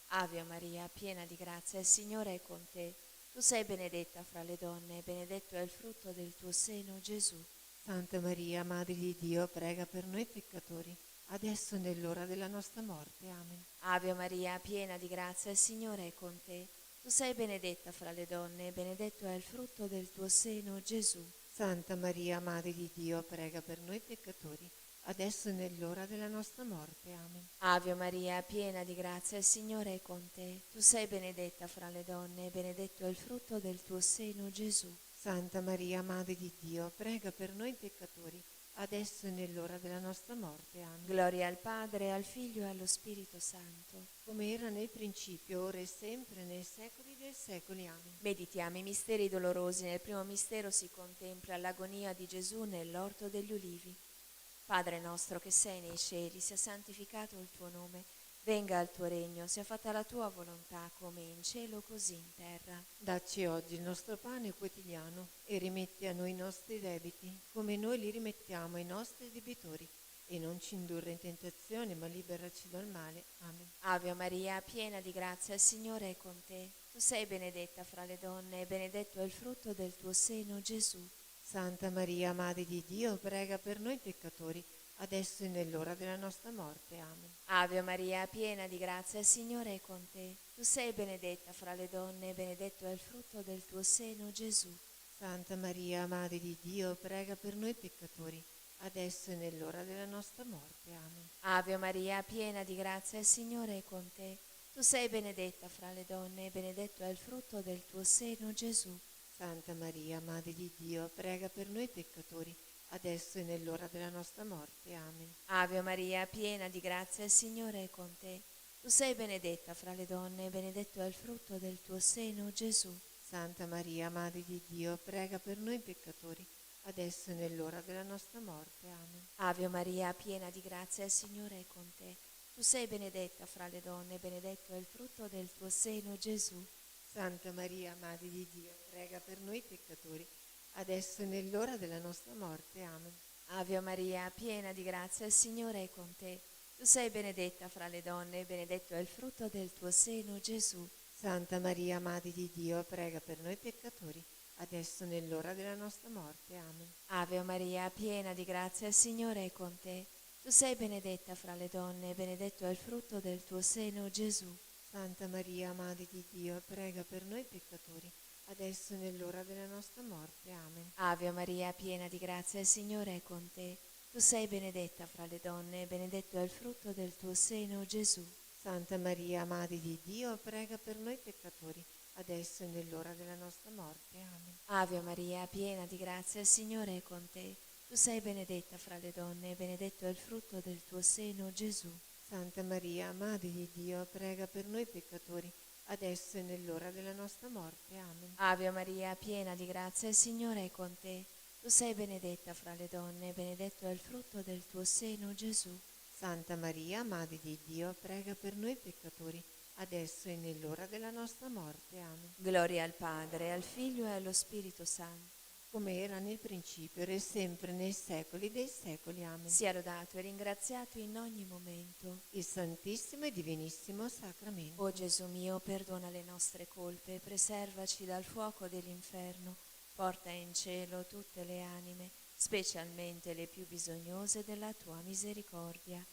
Ave Maria, piena di grazia, il Signore è con te. Tu sei benedetta fra le donne, e benedetto è il frutto del tuo seno, Gesù. Santa Maria, Madre di Dio, prega per noi peccatori, adesso e nell'ora della nostra morte. Amen. Ave Maria, piena di grazia, il Signore è con te. Tu sei benedetta fra le donne, e benedetto è il frutto del tuo seno, Gesù. Santa Maria, Madre di Dio, prega per noi peccatori, adesso e nell'ora della nostra morte. Amen. Ave Maria, piena di grazia, il Signore è con te. Tu sei benedetta fra le donne, e benedetto è il frutto del tuo seno, Gesù. Santa Maria, Madre di Dio, prega per noi peccatori, adesso e nell'ora della nostra morte. Amen. Gloria al Padre, al Figlio e allo Spirito Santo. Come era nel principio, ora e sempre, nei secoli dei secoli. Amen. Meditiamo i misteri dolorosi. Nel primo mistero si contempla l'agonia di Gesù nell'orto degli ulivi. Padre nostro che sei nei cieli, sia santificato il tuo nome, Venga il tuo regno, sia fatta la tua volontà come in cielo così in terra. Dacci oggi il nostro pane quotidiano e rimetti a noi i nostri debiti, come noi li rimettiamo ai nostri debitori. E non ci indurre in tentazione, ma liberaci dal male. Amen. Ave Maria, piena di grazia, il Signore è con te. Tu sei benedetta fra le donne e benedetto è il frutto del tuo seno, Gesù. Santa Maria, Madre di Dio, prega per noi peccatori, adesso e nell'ora della nostra morte. Amen. Ave Maria, piena di grazia, il Signore è con te. Tu sei benedetta fra le donne e benedetto è il frutto del tuo seno, Gesù. Santa Maria, Madre di Dio, prega per noi peccatori, adesso e nell'ora della nostra morte. Amen. Ave Maria, piena di grazia, il Signore è con te. Tu sei benedetta fra le donne e benedetto è il frutto del tuo seno, Gesù. Santa Maria, Madre di Dio, prega per noi peccatori, adesso e nell'ora della nostra morte. Amen. Ave Maria, piena di grazia, il Signore è con te. Tu sei benedetta fra le donne e benedetto è il frutto del tuo seno, Gesù. Santa Maria, Madre di Dio, prega per noi peccatori, adesso e nell'ora della nostra morte. Amen. Ave Maria, piena di grazia, il Signore è con te. Tu sei benedetta fra le donne e benedetto è il frutto del tuo seno, Gesù. Santa Maria, Madre di Dio, prega per noi peccatori, adesso e nell'ora della nostra morte. Amen. Ave Maria, piena di grazia, il Signore è con te. Tu sei benedetta fra le donne e benedetto è il frutto del tuo seno, Gesù. Santa Maria, Madre di Dio, prega per noi peccatori, adesso e nell'ora della nostra morte. Amen. Ave Maria, piena di grazia, il Signore è con te. Tu sei benedetta fra le donne e benedetto è il frutto del tuo seno, Gesù. Santa Maria, Madre di Dio, prega per noi peccatori, adesso e nell'ora della nostra morte. Amen. Ave Maria, piena di grazia, il Signore è con te. Tu sei benedetta fra le donne e benedetto è il frutto del tuo seno, Gesù. Santa Maria, Madre di Dio, prega per noi peccatori, adesso e nell'ora della nostra morte. Amen. Ave Maria, piena di grazia, il Signore è con te. Tu sei benedetta fra le donne e benedetto è il frutto del tuo seno, Gesù. Santa Maria, Madre di Dio, prega per noi peccatori, adesso e nell'ora della nostra morte. Amen. Ave Maria, piena di grazia, il Signore è con te. Tu sei benedetta fra le donne e benedetto è il frutto del tuo seno, Gesù. Santa Maria, Madre di Dio, prega per noi peccatori, adesso e nell'ora della nostra morte. Amen. Gloria al Padre, al Figlio e allo Spirito Santo, come era nel principio, ora e sempre, nei secoli dei secoli. Amen. sia lodato e ringraziato in ogni momento. Il Santissimo e Divinissimo Sacramento. O Gesù mio, perdona le nostre colpe, preservaci dal fuoco dell'inferno, porta in cielo tutte le anime, specialmente le più bisognose della tua misericordia.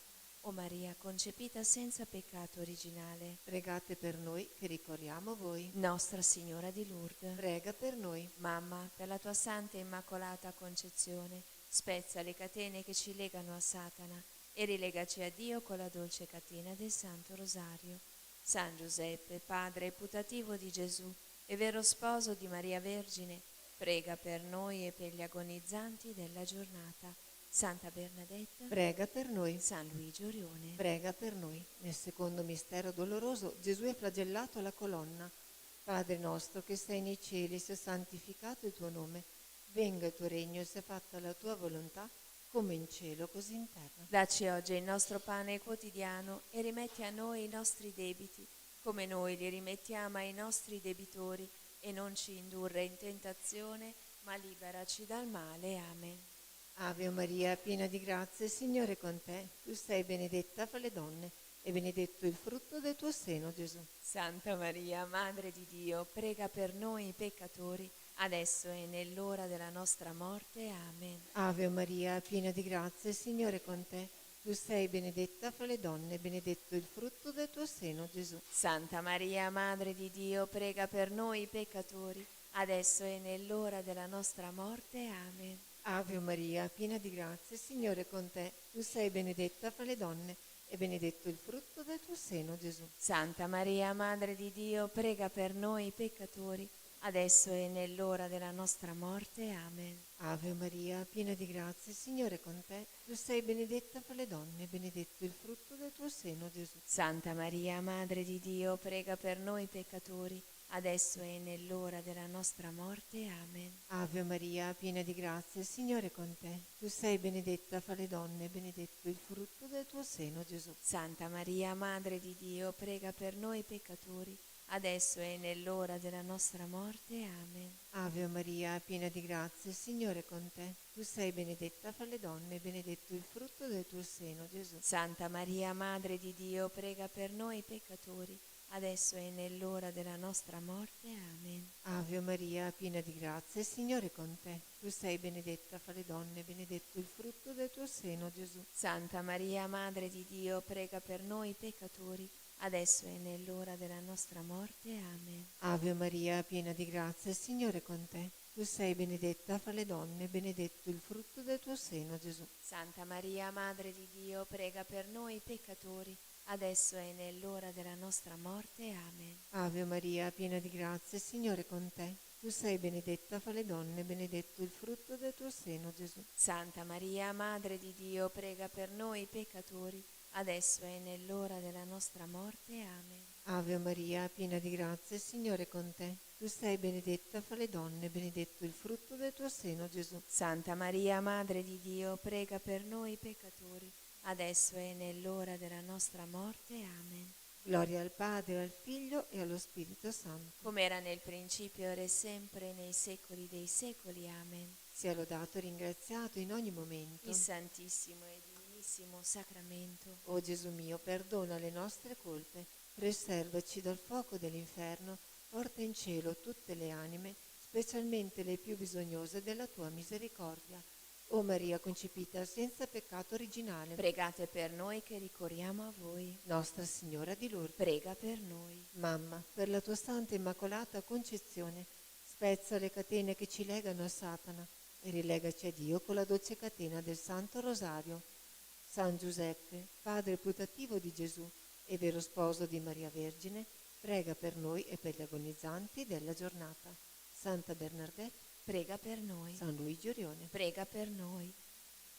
O Maria, concepita senza peccato originale, Pregate per noi che ricorriamo voi. Nostra Signora di Lourdes, Prega per noi. Mamma, per la tua santa e immacolata concezione, spezza le catene che ci legano a Satana e rilegaci a Dio con la dolce catena del Santo Rosario. San Giuseppe, padre putativo di Gesù e vero sposo di Maria Vergine, prega per noi e per gli agonizzanti della giornata. Santa Bernadetta, Prega per noi. San Luigi Orione, Prega per noi. Nel secondo mistero doloroso Gesù è flagellato alla colonna. Padre nostro che sei nei cieli, sia santificato il tuo nome. Venga il tuo regno e sia fatta la tua volontà, come in cielo così in terra. dacci oggi il nostro pane quotidiano e rimetti a noi i nostri debiti, come noi li rimettiamo ai nostri debitori, e non ci indurre in tentazione, ma liberaci dal male. Amen. Ave Maria, piena di grazia, il Signore è con te. Tu sei benedetta fra le donne e benedetto il frutto del tuo seno, Gesù. Santa Maria, Madre di Dio, prega per noi peccatori, adesso e nell'ora della nostra morte. Amen. Ave Maria, piena di grazia, il Signore è con te. Tu sei benedetta fra le donne e benedetto il frutto del tuo seno, Gesù. Santa Maria, Madre di Dio, prega per noi peccatori, adesso e nell'ora della nostra morte. Amen. Ave Maria, piena di grazia, il Signore è con te. Tu sei benedetta fra le donne e benedetto il frutto del tuo seno, Gesù. Santa Maria, Madre di Dio, prega per noi peccatori, adesso e nell'ora della nostra morte. Amen. Ave Maria, piena di grazia, il Signore è con te. Tu sei benedetta fra le donne e benedetto il frutto del tuo seno, Gesù. Santa Maria, Madre di Dio, prega per noi peccatori, adesso e nell'ora della nostra morte. Amen. Ave Maria, piena di grazia, il Signore è con te. Tu sei benedetta fra le donne, benedetto il frutto del tuo seno, Gesù. Santa Maria, Madre di Dio, prega per noi peccatori, adesso e nell'ora della nostra morte. Amen. Ave Maria, piena di grazia, il Signore è con te. Tu sei benedetta fra le donne, benedetto il frutto del tuo seno, Gesù. Santa Maria, Madre di Dio, prega per noi peccatori, adesso e nell'ora della nostra morte. Amen. Ave Maria, piena di grazia, il Signore è con te. Tu sei benedetta fra le donne, benedetto il frutto del tuo seno, Gesù. Santa Maria, Madre di Dio, prega per noi peccatori, adesso e nell'ora della nostra morte. Amen. Ave Maria, piena di grazia, il Signore è con te. Tu sei benedetta fra le donne, benedetto il frutto del tuo seno, Gesù. Santa Maria, Madre di Dio, prega per noi peccatori, adesso e nell'ora della nostra morte. Amen. Ave Maria, piena di grazia, il Signore è con te. Tu sei benedetta fra le donne, benedetto il frutto del tuo seno, Gesù. Santa Maria, Madre di Dio, prega per noi peccatori, adesso e nell'ora della nostra morte. Amen. Ave Maria, piena di grazia, il Signore è con te. Tu sei benedetta fra le donne, benedetto il frutto del tuo seno, Gesù. Santa Maria, Madre di Dio, prega per noi peccatori, adesso e nell'ora della nostra morte. Amen. Gloria al Padre, al Figlio e allo Spirito Santo. Come era nel principio, ora e sempre, nei secoli dei secoli. Amen. Sia lodato e ringraziato in ogni momento. Il Santissimo e Divinissimo Sacramento. O Gesù mio, perdona le nostre colpe, preservaci dal fuoco dell'inferno, porta in cielo tutte le anime, specialmente le più bisognose della tua misericordia. O Maria concepita senza peccato originale, Pregate per noi che ricorriamo a voi. Nostra Signora di Lourdes, Prega per noi. Mamma, per la tua santa immacolata concezione, spezza le catene che ci legano a Satana e rilegaci a Dio con la dolce catena del Santo Rosario. San Giuseppe, padre putativo di Gesù e vero sposo di Maria Vergine, prega per noi e per gli agonizzanti della giornata. Santa Bernardetta, Prega per noi. San Luigi Orione. Prega per noi.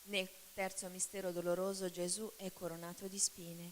Nel terzo mistero doloroso Gesù è coronato di spine.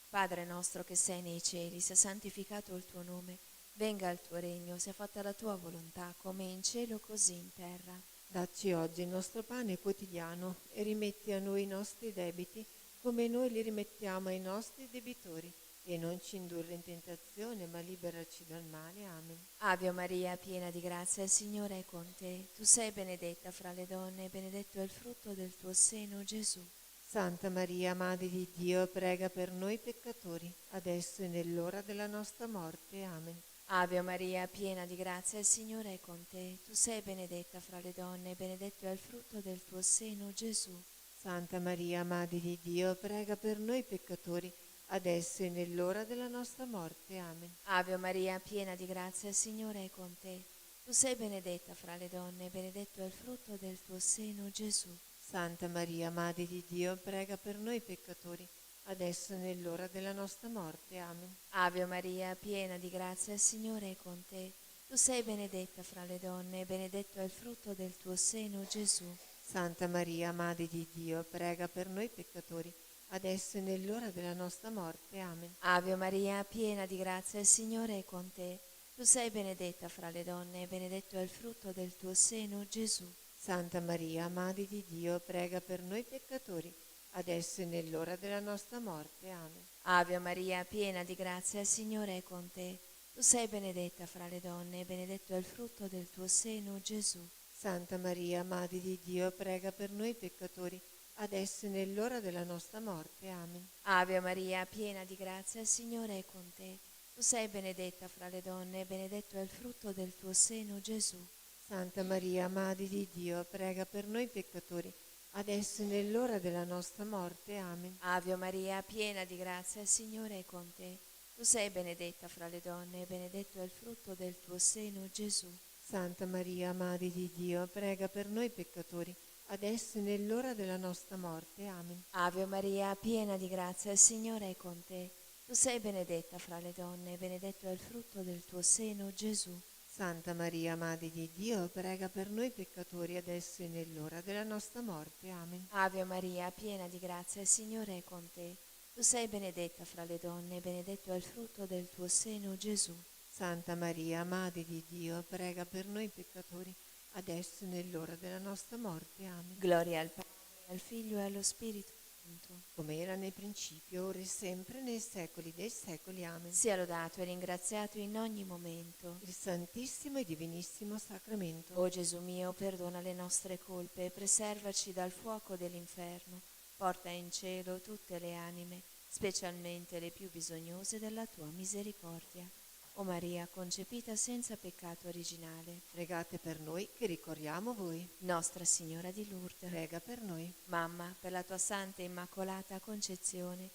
Padre nostro che sei nei cieli, sia santificato il tuo nome, venga il tuo regno, sia fatta la tua volontà, come in cielo così in terra. Dacci oggi il nostro pane quotidiano e rimetti a noi i nostri debiti, come noi li rimettiamo ai nostri debitori. E non ci indurre in tentazione, ma liberaci dal male. Amen. Ave Maria, piena di grazia, il Signore è con te. Tu sei benedetta fra le donne, e benedetto è il frutto del tuo seno, Gesù. Santa Maria, Madre di Dio, prega per noi peccatori, adesso e nell'ora della nostra morte. Amen. Ave Maria, piena di grazia, il Signore è con te. Tu sei benedetta fra le donne, e benedetto è il frutto del tuo seno, Gesù. Santa Maria, Madre di Dio, prega per noi peccatori, adesso e nell'ora della nostra morte. Amen. Ave Maria, piena di grazia, il Signore è con te. Tu sei benedetta fra le donne, e benedetto è il frutto del tuo seno, Gesù. Santa Maria, Madre di Dio, prega per noi peccatori, adesso e nell'ora della nostra morte. Amen. Ave Maria, piena di grazia, il Signore è con te. Tu sei benedetta fra le donne, e benedetto è il frutto del tuo seno, Gesù. Santa Maria, Madre di Dio, prega per noi peccatori, adesso e nell'ora della nostra morte. Amen. Ave Maria, piena di grazia, il Signore è con te. Tu sei benedetta fra le donne, e benedetto è il frutto del tuo seno, Gesù. Santa Maria, Madre di Dio, prega per noi peccatori, adesso e nell'ora della nostra morte. Amen. Ave Maria, piena di grazia, il Signore è con te. Tu sei benedetta fra le donne, e benedetto è il frutto del tuo seno, Gesù. Santa Maria, Madre di Dio, prega per noi peccatori, adesso e nell'ora della nostra morte. Amen. Ave Maria, piena di grazia, il Signore è con te. Tu sei benedetta fra le donne, e benedetto è il frutto del tuo seno, Gesù. Santa Maria, Madre di Dio, prega per noi peccatori, adesso e nell'ora della nostra morte. Amen. Ave Maria, piena di grazia, il Signore è con te. Tu sei benedetta fra le donne, e benedetto è il frutto del tuo seno, Gesù. Santa Maria, Madre di Dio, prega per noi peccatori, adesso e nell'ora della nostra morte. Amen. Ave Maria, piena di grazia, il Signore è con te. Tu sei benedetta fra le donne, e benedetto è il frutto del tuo seno, Gesù. Santa Maria, Madre di Dio, prega per noi peccatori, adesso e nell'ora della nostra morte. Amen. Ave Maria, piena di grazia, il Signore è con te. Tu sei benedetta fra le donne, e benedetto è il frutto del tuo seno, Gesù. Santa Maria, Madre di Dio, prega per noi peccatori, adesso e nell'ora della nostra morte. Amen. Gloria al Padre, al Figlio e allo Spirito Santo. Come era nel principio, ora e sempre, nei secoli dei secoli. Amen. Sia lodato e ringraziato in ogni momento. Il Santissimo e Divinissimo Sacramento. O Gesù mio, perdona le nostre colpe e preservaci dal fuoco dell'inferno. Porta in cielo tutte le anime, specialmente le più bisognose della tua misericordia. O Maria, concepita senza peccato originale, Pregate per noi che ricorriamo a voi. Nostra Signora di Lourdes, Prega per noi. Mamma, per la tua santa e immacolata concezione,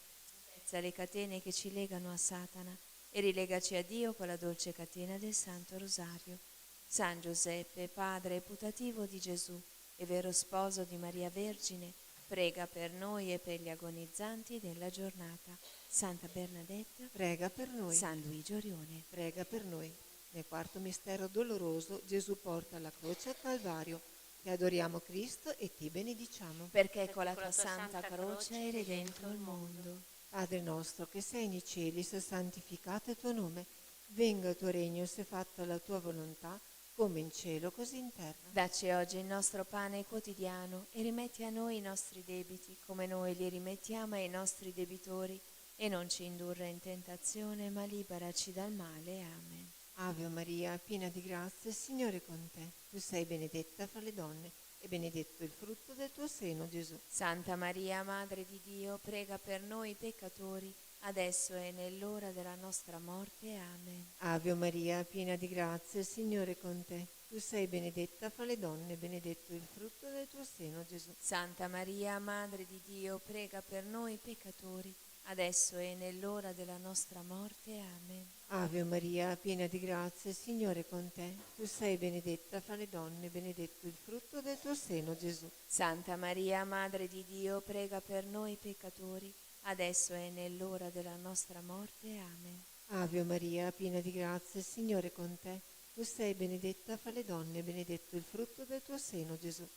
spezza le catene che ci legano a Satana e rilegaci a Dio con la dolce catena del Santo Rosario. San Giuseppe, padre putativo di Gesù e vero sposo di Maria Vergine, prega per noi e per gli agonizzanti della giornata. Santa Bernadetta, Prega per noi. San Luigi Orione. Prega per noi. Nel quarto mistero doloroso Gesù porta la croce al Calvario. Ti adoriamo Cristo e ti benediciamo. Perché con la tua santa croce hai redento il mondo. Padre nostro che sei nei cieli, sia santificato il tuo nome. Venga il tuo regno, sia fatta la tua volontà, come in cielo così in terra. Dacci oggi il nostro pane quotidiano e rimetti a noi i nostri debiti, come noi li rimettiamo ai nostri debitori. E non ci indurre in tentazione, ma liberaci dal male. Amen. Ave Maria, piena di grazia, il Signore è con te. Tu sei benedetta fra le donne e benedetto il frutto del tuo seno, Gesù. Santa Maria, Madre di Dio, prega per noi peccatori, adesso e nell'ora della nostra morte. Amen. Ave Maria, piena di grazia, il Signore è con te. Tu sei benedetta fra le donne e benedetto il frutto del tuo seno, Gesù. Santa Maria, Madre di Dio, prega per noi peccatori, adesso e nell'ora della nostra morte. Amen. Ave Maria, piena di grazia, il Signore è con te. Tu sei benedetta fra le donne, benedetto il frutto del tuo seno, Gesù. Santa Maria, Madre di Dio, prega per noi peccatori, adesso e nell'ora della nostra morte. Amen. Ave Maria, piena di grazia, il Signore è con te. Tu sei benedetta fra le donne, benedetto il frutto del tuo seno, Gesù.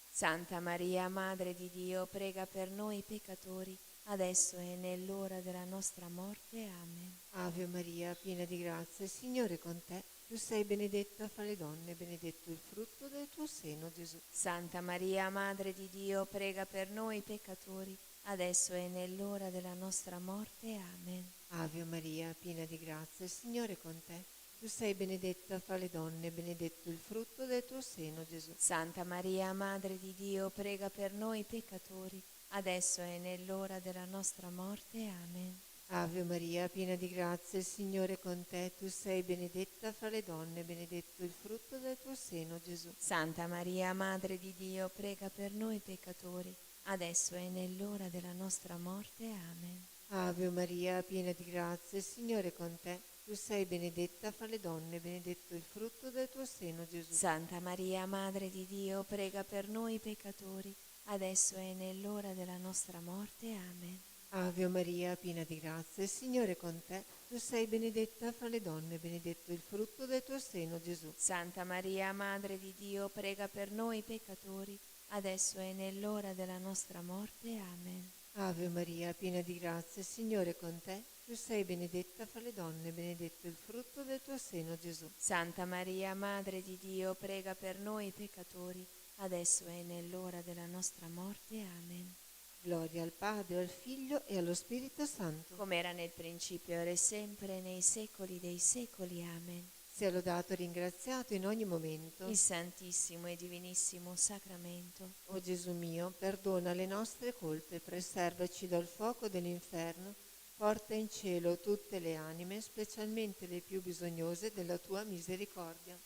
Santa Maria, Madre di Dio, prega per noi peccatori, adesso e nell'ora della nostra morte. Amen. Ave Maria, piena di grazia, il Signore è con te. Tu sei benedetta fra le donne, benedetto il frutto del tuo seno, Gesù. Santa Maria, Madre di Dio, prega per noi peccatori, adesso e nell'ora della nostra morte. Amen. Ave Maria, piena di grazia, il Signore è con te. Tu sei benedetta fra le donne, benedetto il frutto del tuo seno, Gesù. Santa Maria, Madre di Dio, prega per noi peccatori, adesso e nell'ora della nostra morte. Amen. Ave Maria, piena di grazia, il Signore è con te. Tu sei benedetta fra le donne, benedetto il frutto del tuo seno, Gesù. Santa Maria, Madre di Dio, prega per noi peccatori, adesso e nell'ora della nostra morte. Amen. Ave Maria, piena di grazia, il Signore è con te. Tu sei benedetta fra le donne, benedetto il frutto del tuo seno, Gesù. Santa Maria, Madre di Dio, prega per noi peccatori, adesso e nell'ora della nostra morte. Amen. Ave Maria, piena di grazia, il Signore è con te. Tu sei benedetta fra le donne, benedetto il frutto del tuo seno, Gesù. Santa Maria, Madre di Dio, prega per noi peccatori, adesso e nell'ora della nostra morte. Amen. Ave Maria, piena di grazia, il Signore è con te. Tu sei benedetta fra le donne, benedetto il frutto del tuo seno, Gesù. Santa Maria, Madre di Dio, prega per noi peccatori, adesso e nell'ora della nostra morte. Amen. Gloria al Padre, al Figlio e allo Spirito Santo. Come era nel principio, ora e sempre, nei secoli dei secoli. Amen. Sia lodato e ringraziato in ogni momento. Il Santissimo e Divinissimo Sacramento. O Gesù mio, perdona le nostre colpe, preservaci dal fuoco dell'inferno, porta in cielo tutte le anime, specialmente le più bisognose della tua misericordia.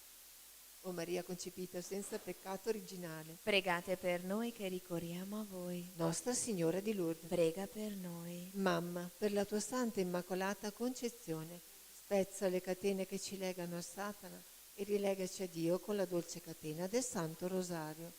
O Maria concepita senza peccato originale, Pregate per noi che ricorriamo a voi. Nostra Signora di Lourdes, Prega per noi. Mamma, per la tua santa immacolata concezione, spezza le catene che ci legano a Satana e rilegaci a Dio con la dolce catena del Santo Rosario.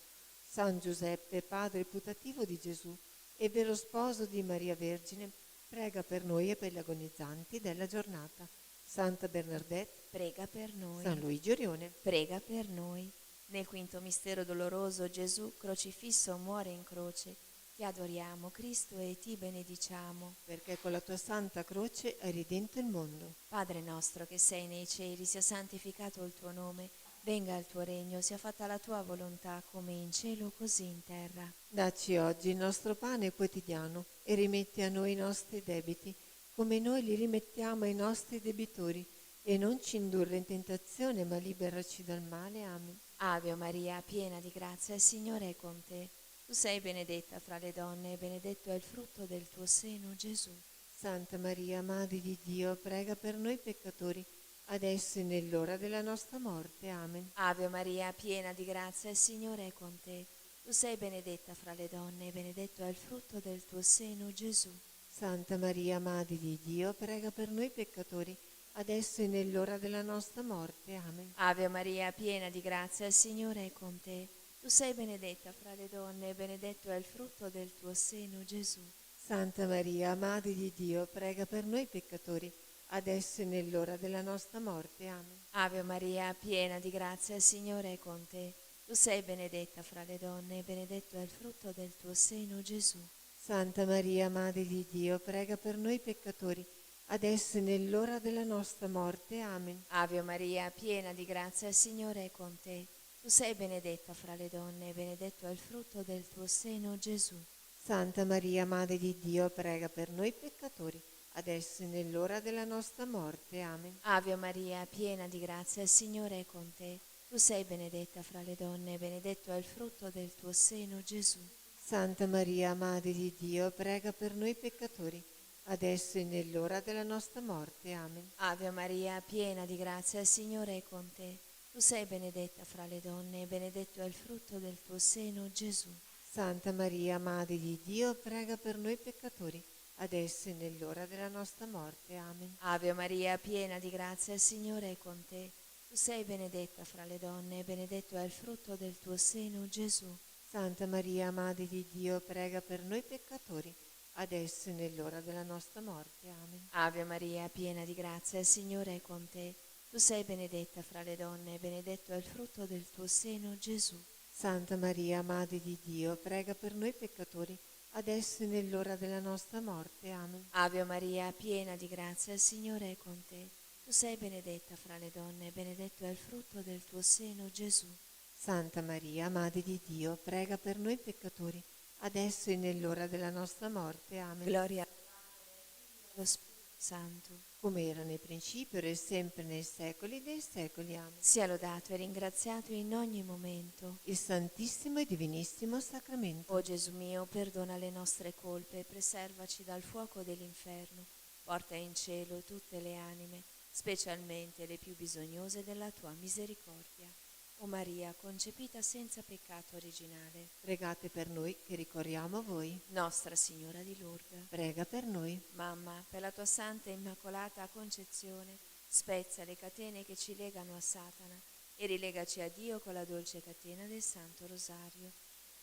San Giuseppe, padre putativo di Gesù e vero sposo di Maria Vergine, prega per noi e per gli agonizzanti della giornata. Santa Bernadette, Prega per noi. San Luigi Orione. Prega per noi. Nel quinto mistero doloroso Gesù, crocifisso, muore in croce. Ti adoriamo, Cristo, e ti benediciamo. Perché con la tua santa croce hai redento il mondo. Padre nostro che sei nei cieli, sia santificato il tuo nome, venga il tuo regno, sia fatta la tua volontà come in cielo così in terra. Dacci oggi il nostro pane quotidiano e rimetti a noi i nostri debiti, come noi li rimettiamo ai nostri debitori, e non ci indurre in tentazione, ma liberaci dal male. Amen. Ave Maria, piena di grazia, il Signore è con te. Tu sei benedetta fra le donne e benedetto è il frutto del tuo seno, Gesù. Santa Maria, Madre di Dio, prega per noi peccatori, adesso e nell'ora della nostra morte. Amen. Ave Maria, piena di grazia, il Signore è con te. Tu sei benedetta fra le donne e benedetto è il frutto del tuo seno, Gesù. Santa Maria, Madre di Dio, prega per noi peccatori, adesso e nell'ora della nostra morte. Amen. Ave Maria, piena di grazia, il Signore è con te. Tu sei benedetta fra le donne e benedetto è il frutto del tuo seno, Gesù. Santa Maria, Madre di Dio, prega per noi peccatori, adesso e nell'ora della nostra morte. Amen. Ave Maria, piena di grazia, il Signore è con te. Tu sei benedetta fra le donne e benedetto è il frutto del tuo seno, Gesù. Santa Maria, Madre di Dio, prega per noi peccatori, adesso e nell'ora della nostra morte. Amen. Ave Maria, piena di grazia, il Signore è con te. Tu sei benedetta fra le donne e benedetto è il frutto del tuo seno, Gesù. Santa Maria, Madre di Dio, prega per noi peccatori, adesso e nell'ora della nostra morte. Amen. Ave Maria, piena di grazia, il Signore è con te. Tu sei benedetta fra le donne e benedetto è il frutto del tuo seno, Gesù. Santa Maria, Madre di Dio, prega per noi peccatori, adesso e nell'ora della nostra morte. Amen. Ave Maria, piena di grazia, il Signore è con te. Tu sei benedetta fra le donne e benedetto è il frutto del tuo seno, Gesù. Santa Maria, Madre di Dio, prega per noi peccatori, adesso e nell'ora della nostra morte. Amen. Ave Maria, piena di grazia, il Signore è con te. Tu sei benedetta fra le donne e benedetto è il frutto del tuo seno, Gesù. Santa Maria, Madre di Dio, prega per noi peccatori, adesso e nell'ora della nostra morte. Amen. Ave Maria, piena di grazia, il Signore è con te. Tu sei benedetta fra le donne e benedetto è il frutto del tuo seno, Gesù. Santa Maria, Madre di Dio, prega per noi peccatori, adesso e nell'ora della nostra morte. Amen. Ave Maria, piena di grazia, il Signore è con te. Tu sei benedetta fra le donne e benedetto è il frutto del tuo seno, Gesù. Santa Maria, Madre di Dio, prega per noi peccatori, adesso e nell'ora della nostra morte. Amen. Gloria allo Spirito Santo, come era nel principio, ora e sempre, nei secoli dei secoli. Amen. sia lodato e ringraziato in ogni momento. Il Santissimo e Divinissimo Sacramento. O Gesù mio, perdona le nostre colpe, preservaci dal fuoco dell'inferno, porta in cielo tutte le anime, specialmente le più bisognose della tua misericordia. O Maria, concepita senza peccato originale, Pregate per noi che ricorriamo a voi. Nostra Signora di Lourdes, Prega per noi. Mamma, per la tua santa e immacolata concezione, spezza le catene che ci legano a Satana e rilegaci a Dio con la dolce catena del Santo Rosario.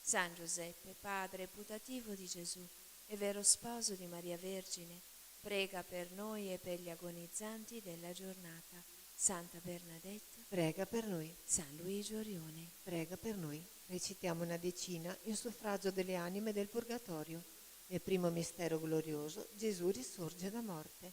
San Giuseppe, padre putativo di Gesù e vero sposo di Maria Vergine, prega per noi e per gli agonizzanti della giornata. Santa Bernadette, Prega per noi. San Luigi Orione. Prega per noi. Recitiamo una decina in suffragio delle anime del Purgatorio. Nel primo mistero glorioso Gesù risorge da morte.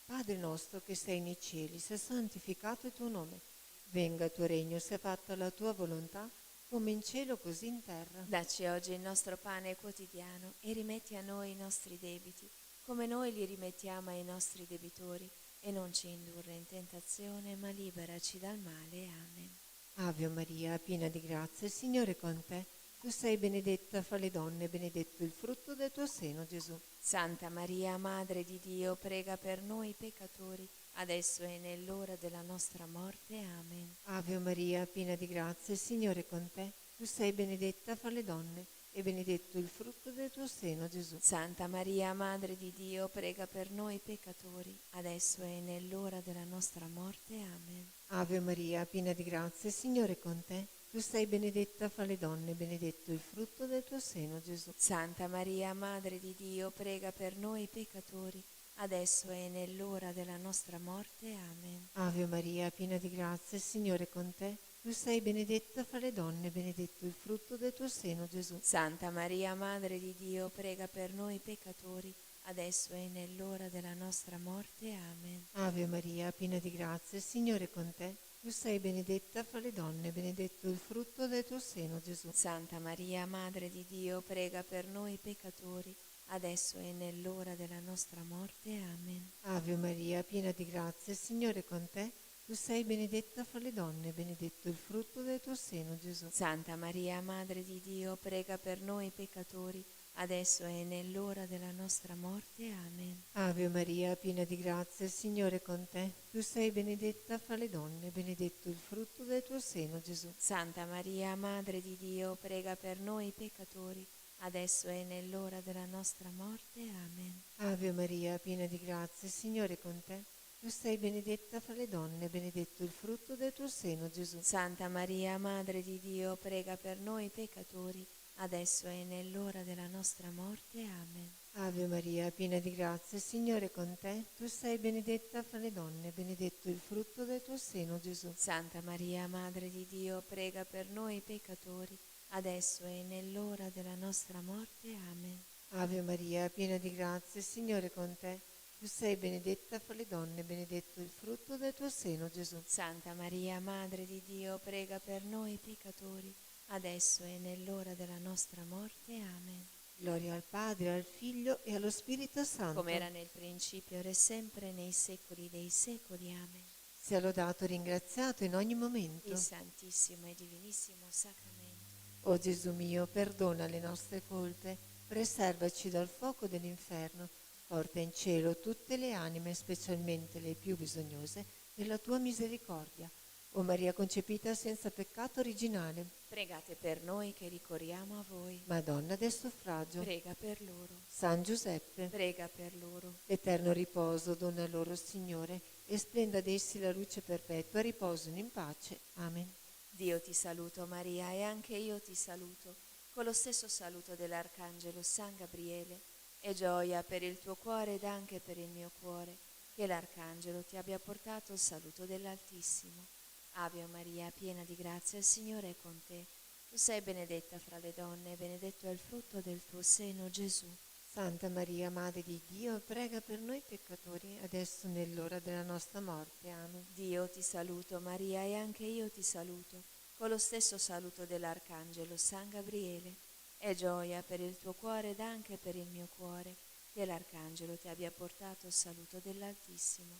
Padre nostro che sei nei cieli, sia santificato il tuo nome. Venga il tuo regno, sia fatta la tua volontà, come in cielo così in terra. Dacci oggi il nostro pane quotidiano e rimetti a noi i nostri debiti, come noi li rimettiamo ai nostri debitori, e non ci indurre in tentazione, ma liberaci dal male. Amen. Ave Maria, piena di grazia, il Signore è con te. Tu sei benedetta fra le donne, benedetto il frutto del tuo seno, Gesù. Santa Maria, Madre di Dio, prega per noi peccatori, adesso e nell'ora della nostra morte. Amen. Ave Maria, piena di grazia, il Signore è con te. Tu sei benedetta fra le donne, e benedetto il frutto del tuo seno, Gesù. Santa Maria, Madre di Dio, prega per noi peccatori, adesso e nell'ora della nostra morte. Amen. Ave Maria, piena di grazia, il Signore è con te. Tu sei benedetta fra le donne, benedetto il frutto del tuo seno, Gesù. Santa Maria, Madre di Dio, prega per noi peccatori, adesso e nell'ora della nostra morte. Amen. Ave Maria, piena di grazia, il Signore è con te. Tu sei benedetta fra le donne, benedetto il frutto del tuo seno, Gesù. Santa Maria, Madre di Dio, prega per noi peccatori, adesso e nell'ora della nostra morte. Amen. Ave Maria, piena di grazia, il Signore è con te. Tu sei benedetta fra le donne, benedetto il frutto del tuo seno, Gesù. Santa Maria, Madre di Dio, prega per noi peccatori, adesso e nell'ora della nostra morte. Amen. Ave Maria, piena di grazia, il Signore è con te. Tu sei benedetta fra le donne, benedetto il frutto del tuo seno, Gesù. Santa Maria, Madre di Dio, prega per noi peccatori, adesso e nell'ora della nostra morte. Amen. Ave Maria, piena di grazia, il Signore è con te. Tu sei benedetta fra le donne, benedetto il frutto del tuo seno, Gesù. Santa Maria, Madre di Dio, prega per noi peccatori, adesso e nell'ora della nostra morte. Amen. Ave Maria, piena di grazia, il Signore è con te. Tu sei benedetta fra le donne, benedetto il frutto del tuo seno, Gesù. Santa Maria, Madre di Dio, prega per noi peccatori, adesso e nell'ora della nostra morte. Amen. Ave Maria, piena di grazia, il Signore è con te. Tu sei benedetta fra le donne, benedetto il frutto del tuo seno, Gesù. Santa Maria, Madre di Dio, prega per noi peccatori, adesso e nell'ora della nostra morte. Amen. Ave Maria, piena di grazia, il Signore è con te. Tu sei benedetta fra le donne, benedetto il frutto del tuo seno, Gesù. Santa Maria, Madre di Dio, prega per noi peccatori, adesso e nell'ora della nostra morte. Amen. Gloria al Padre, al Figlio e allo Spirito Santo. Come era nel principio, ora e sempre, nei secoli dei secoli. Amen. Sia lodato e ringraziato in ogni momento. Il Santissimo e Divinissimo Sacramento. O Gesù mio, perdona le nostre colpe, preservaci dal fuoco dell'inferno, porta in cielo tutte le anime, specialmente le più bisognose della tua misericordia. O Maria concepita senza peccato originale, Pregate per noi che ricorriamo a voi. Madonna del suffragio, Prega per loro. San Giuseppe, Prega per loro. l'eterno riposo dona loro, Signore, e splenda ad essi la luce perpetua, riposino in pace. Amen. Dio ti saluto Maria, e anche io ti saluto, con lo stesso saluto dell'Arcangelo San Gabriele, e gioia per il tuo cuore ed anche per il mio cuore, che l'Arcangelo ti abbia portato il saluto dell'Altissimo. Ave Maria, piena di grazia, il Signore è con te. Tu sei benedetta fra le donne, e benedetto è il frutto del tuo seno, Gesù. Santa Maria, Madre di Dio, prega per noi peccatori, adesso e nell'ora della nostra morte. Amen. Dio ti saluto Maria, e anche io ti saluto, con lo stesso saluto dell'Arcangelo San Gabriele. È gioia per il tuo cuore ed anche per il mio cuore, che l'Arcangelo ti abbia portato il saluto dell'Altissimo.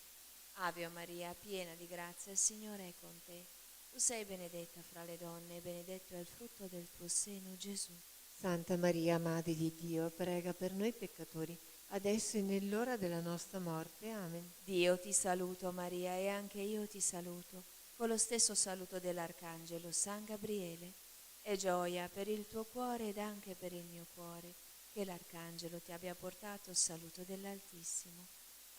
Ave Maria, piena di grazia, il Signore è con te. Tu sei benedetta fra le donne, e benedetto è il frutto del tuo seno, Gesù. Santa Maria, Madre di Dio, prega per noi peccatori, adesso e nell'ora della nostra morte. Amen. Dio ti saluto Maria, e anche io ti saluto, con lo stesso saluto dell'Arcangelo San Gabriele. È gioia per il tuo cuore ed anche per il mio cuore, che l'Arcangelo ti abbia portato il saluto dell'Altissimo.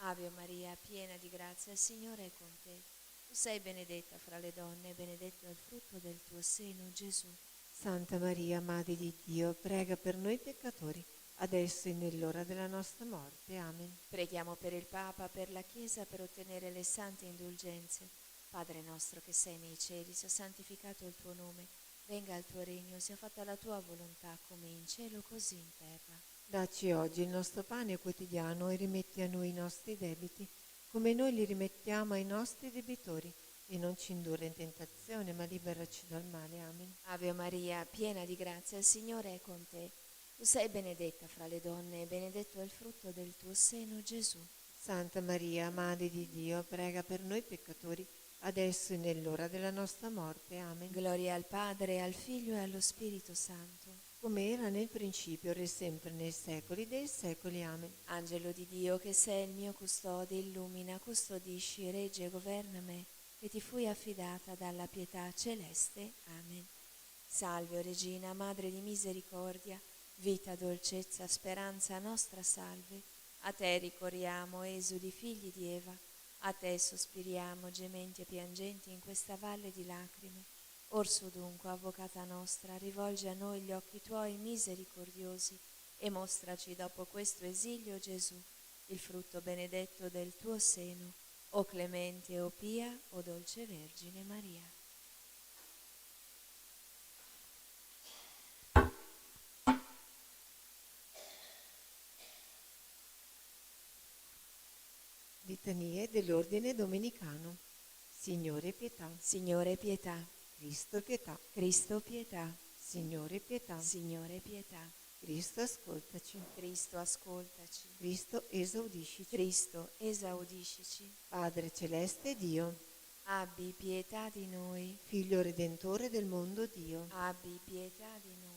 Ave Maria, piena di grazia, il Signore è con te. Tu sei benedetta fra le donne, e benedetto è il frutto del tuo seno, Gesù. Santa Maria, Madre di Dio, prega per noi peccatori, adesso e nell'ora della nostra morte. Amen. Preghiamo per il Papa, per la Chiesa, per ottenere le sante indulgenze. Padre nostro che sei nei cieli, sia santificato il tuo nome. Venga il tuo regno, sia fatta la tua volontà, come in cielo così in terra. Dacci oggi il nostro pane quotidiano e rimetti a noi i nostri debiti, come noi li rimettiamo ai nostri debitori. E non ci indurre in tentazione, ma liberaci dal male. Amen. Ave Maria, piena di grazia, il Signore è con te. Tu sei benedetta fra le donne, e benedetto è il frutto del tuo seno, Gesù. Santa Maria, Madre di Dio, prega per noi peccatori, adesso e nell'ora della nostra morte. Amen. Gloria al Padre, al Figlio e allo Spirito Santo. Come era nel principio, ora e sempre, nei secoli dei secoli. Amen. Angelo di Dio, che sei il mio custode, illumina, custodisci, regge e governa me, che ti fui affidata dalla pietà celeste. Amen. Salve, o Regina, Madre di misericordia, vita, dolcezza, speranza, nostra salve. A te ricorriamo, esuli, figli di Eva. A te sospiriamo, gementi e piangenti, in questa valle di lacrime. Orso dunque, avvocata nostra, rivolgi a noi gli occhi tuoi misericordiosi e mostraci dopo questo esilio Gesù, il frutto benedetto del tuo seno, o clemente, o pia, o dolce Vergine Maria. Litanie dell'Ordine Domenicano. Signore pietà. Signore pietà. Cristo pietà. Cristo pietà. Signore pietà. Signore pietà. Cristo ascoltaci. Cristo ascoltaci. Cristo esaudiscici. Cristo esaudiscici. Padre celeste Dio, Abbi pietà di noi. Figlio redentore del mondo Dio, Abbi pietà di noi.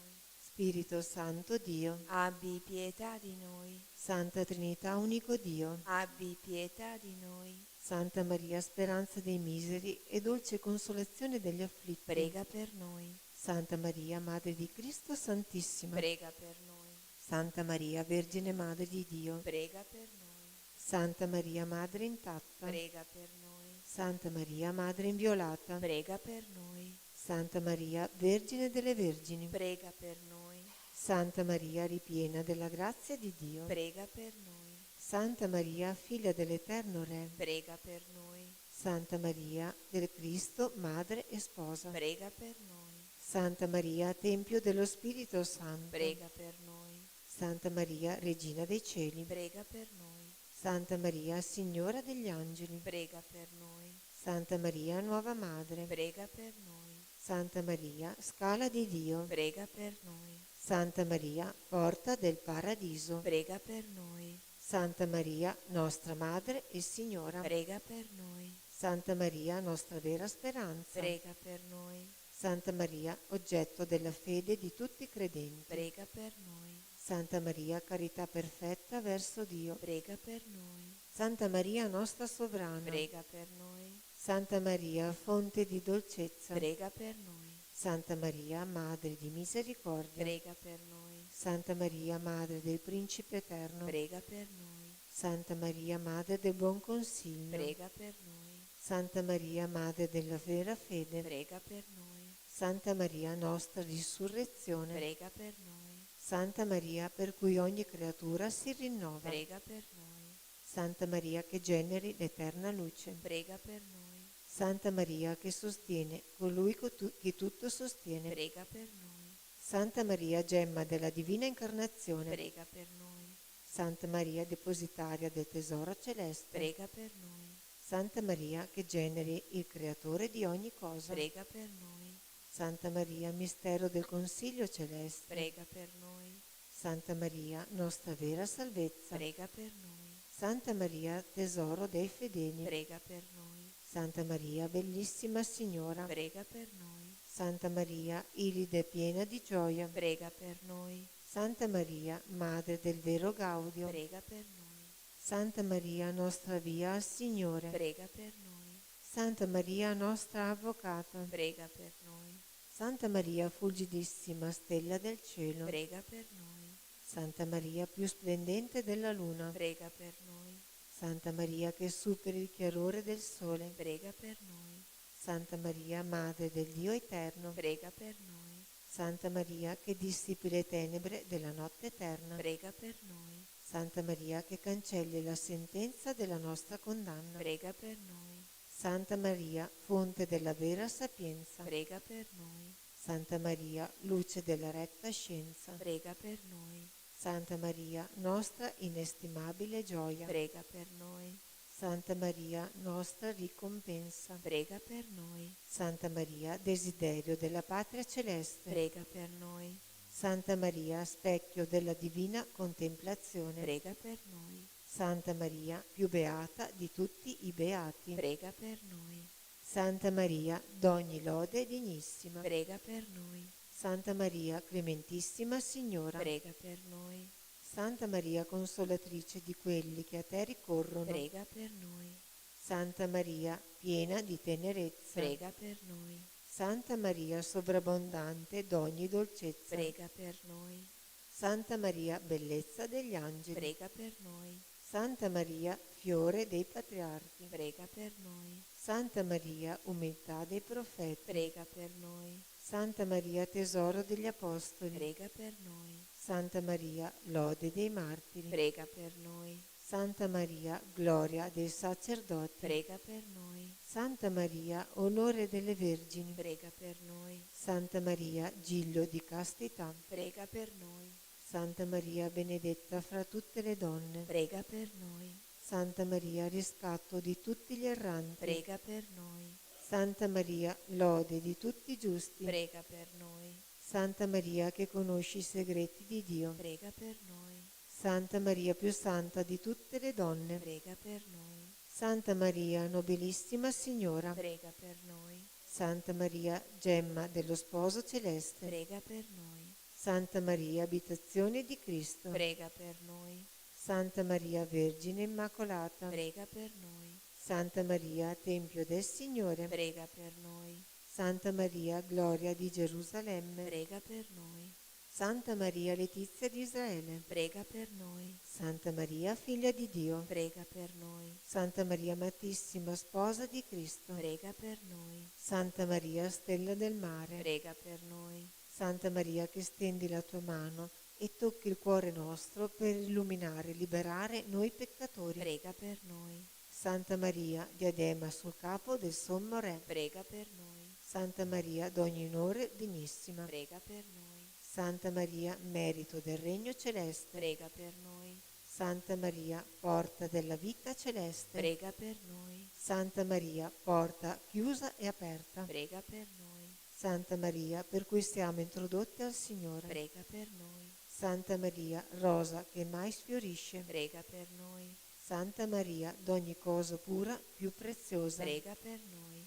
Spirito Santo Dio, Abbi pietà di noi. Santa Trinità unico Dio, Abbi pietà di noi. Santa Maria speranza dei miseri e dolce consolazione degli afflitti, Prega per noi. Santa Maria Madre di Cristo Santissima, Prega per noi. Santa Maria Vergine Madre di Dio, Prega per noi. Santa Maria Madre intatta, Prega per noi. Santa Maria Madre inviolata, Prega per noi. Santa Maria Vergine delle Vergini, Prega per noi. Santa Maria ripiena della grazia di Dio, Prega per noi. Santa Maria figlia dell'Eterno Re, Prega per noi. Santa Maria del Cristo Madre e Sposa, Prega per noi. Santa Maria Tempio dello Spirito Santo, Prega per noi. Santa Maria Regina dei Cieli, Prega per noi. Santa Maria Signora degli Angeli, Prega per noi. Santa Maria Nuova Madre, Prega per noi. Santa Maria Scala di Dio, Prega per noi. Santa Maria Porta del Paradiso, Prega per noi. Santa Maria nostra Madre e Signora, Prega per noi. Santa Maria nostra vera speranza, Prega per noi. Santa Maria oggetto della fede di tutti i credenti, Prega per noi. Santa Maria carità perfetta verso Dio, Prega per noi. Santa Maria nostra sovrana, Prega per noi. Santa Maria fonte di dolcezza, Prega per noi. Santa Maria Madre di misericordia, Prega per noi. Santa Maria Madre del Principe Eterno, Prega per noi. Santa Maria Madre del Buon Consiglio, Prega per noi. Santa Maria Madre della vera fede, Prega per noi. Santa Maria nostra risurrezione, Prega per noi. Santa Maria per cui ogni creatura si rinnova, Prega per noi. Santa Maria che generi l'eterna luce, Prega per noi. Santa Maria che sostiene colui che tutto sostiene, Prega per noi. Santa Maria gemma della divina incarnazione, Prega per noi. Santa Maria depositaria del tesoro celeste, Prega per noi. Santa Maria che generi il creatore di ogni cosa, Prega per noi. Santa Maria mistero del consiglio celeste, Prega per noi. Santa Maria nostra vera salvezza, Prega per noi. Santa Maria tesoro dei fedeli, Prega per noi. Santa Maria bellissima Signora, Prega per noi. Santa Maria ilide piena di gioia, Prega per noi. Santa Maria Madre del vero Gaudio, Prega per noi. Santa Maria nostra via al Signore, Prega per noi. Santa Maria nostra avvocata, Prega per noi. Santa Maria fulgidissima stella del cielo, Prega per noi. Santa Maria più splendente della luna, Prega per noi. Santa Maria che superi il chiarore del sole, Prega per noi. Santa Maria Madre del Dio eterno, Prega per noi. Santa Maria che dissipi le tenebre della notte eterna, Prega per noi. Santa Maria che cancelli la sentenza della nostra condanna, Prega per noi. Santa Maria fonte della vera sapienza, Prega per noi. Santa Maria luce della retta scienza, Prega per noi. Santa Maria nostra inestimabile gioia, Prega per noi. Santa Maria nostra ricompensa, Prega per noi. Santa Maria desiderio della patria celeste, Prega per noi. Santa Maria specchio della divina contemplazione, Prega per noi. Santa Maria più beata di tutti i beati, Prega per noi. Santa Maria d'ogni lode dignissima, Prega per noi. Santa Maria clementissima Signora, Prega per noi. Santa Maria consolatrice di quelli che a te ricorrono, Prega per noi. Santa Maria piena di tenerezza, Prega per noi. Santa Maria sovrabbondante d'ogni dolcezza, Prega per noi. Santa Maria bellezza degli angeli, Prega per noi. Santa Maria fiore dei patriarchi, Prega per noi. Santa Maria umiltà dei profeti, Prega per noi. Santa Maria tesoro degli apostoli, Prega per noi. Santa Maria lode dei martiri, Prega per noi. Santa Maria gloria dei sacerdoti, Prega per noi. Santa Maria onore delle vergini, Prega per noi. Santa Maria giglio di castità, Prega per noi. Santa Maria benedetta fra tutte le donne, Prega per noi. Santa Maria, riscatto di tutti gli erranti. prega per noi. Santa Maria, lode di tutti i giusti. Prega per noi. Santa Maria, che conosci i segreti di Dio. Prega per noi. Santa Maria, più santa di tutte le donne. Prega per noi. Santa Maria, nobilissima Signora. Prega per noi. Santa Maria, gemma dello Sposo celeste. Prega per noi. Santa Maria, abitazione di Cristo. Prega per noi. Santa Maria, Vergine Immacolata. Prega per noi. Santa Maria, Tempio del Signore. Prega per noi. Santa Maria, Gloria di Gerusalemme. Prega per noi. Santa Maria, Letizia di Israele. Prega per noi. Santa Maria, Figlia di Dio. Prega per noi. Santa Maria, Amatissima Sposa di Cristo. Prega per noi. Santa Maria, Stella del Mare. Prega per noi. Santa Maria, che stendi la tua mano e tocchi il cuore nostro per illuminare e liberare noi peccatori. Prega per noi. Santa Maria, diadema sul capo del sommo Re. Prega per noi. Santa Maria, d'ogni onore degnissima. Prega per noi. Santa Maria, merito del regno celeste. Prega per noi. Santa Maria, porta della vita celeste. Prega per noi. Santa Maria, porta chiusa e aperta. Prega per noi. Santa Maria, per cui siamo introdotti al Signore. Prega per noi. Santa Maria, rosa che mai sfiorisce. Prega per noi. Santa Maria, d'ogni cosa pura, più preziosa. Prega per noi.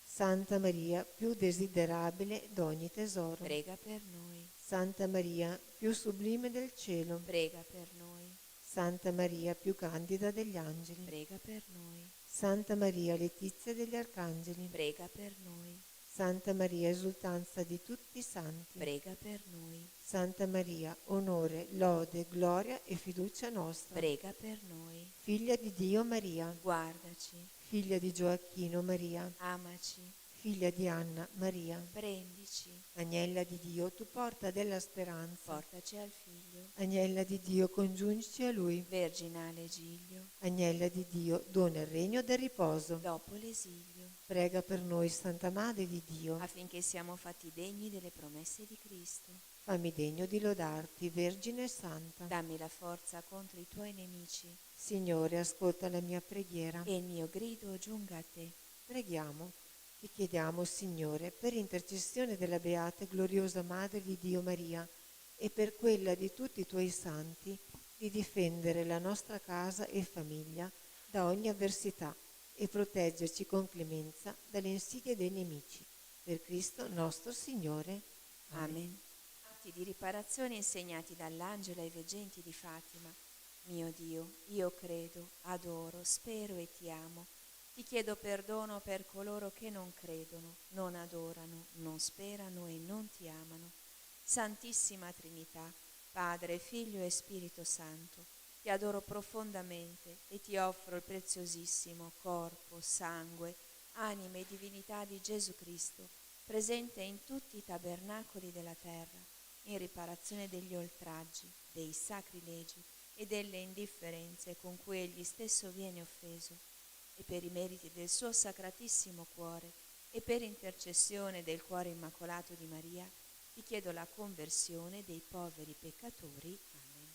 Santa Maria, più desiderabile d'ogni tesoro. Prega per noi. Santa Maria, più sublime del cielo. Prega per noi. Santa Maria, più candida degli angeli. Prega per noi. Santa Maria, letizia degli arcangeli. Prega per noi. Santa Maria, esultanza di tutti i santi. Prega per noi. Santa Maria, onore, lode, gloria e fiducia nostra. Prega per noi. Figlia di Dio Maria. Guardaci. Figlia di Gioacchino Maria. Amaci. Figlia di Anna Maria. Prendici. Agnella di Dio, tu porta della speranza. Portaci al Figlio. Agnella di Dio, congiungici a Lui. Verginale Giglio. Agnella di Dio, dona il regno del riposo. Dopo l'esilio. Prega per noi, Santa Madre di Dio. Affinché siamo fatti degni delle promesse di Cristo. Fammi degno di lodarti, Vergine Santa. Dammi la forza contro i tuoi nemici. Signore, ascolta la mia preghiera. E il mio grido giunga a te. Preghiamo. Ti chiediamo, Signore, per intercessione della Beata e Gloriosa Madre di Dio Maria e per quella di tutti i tuoi santi, di difendere la nostra casa e famiglia da ogni avversità e proteggerci con clemenza dalle insidie dei nemici. Per Cristo nostro Signore. Amen. Atti di riparazione insegnati dall'angelo ai veggenti di Fatima. Mio Dio, io credo, adoro, spero e ti amo. Ti chiedo perdono per coloro che non credono, non adorano, non sperano e non ti amano. Santissima Trinità, Padre, Figlio e Spirito Santo, ti adoro profondamente e ti offro il preziosissimo corpo, sangue, anima e divinità di Gesù Cristo, presente in tutti i tabernacoli della terra, in riparazione degli oltraggi, dei sacrilegi e delle indifferenze con cui egli stesso viene offeso, e per i meriti del suo sacratissimo cuore e per intercessione del cuore immacolato di Maria, ti chiedo la conversione dei poveri peccatori. Amen.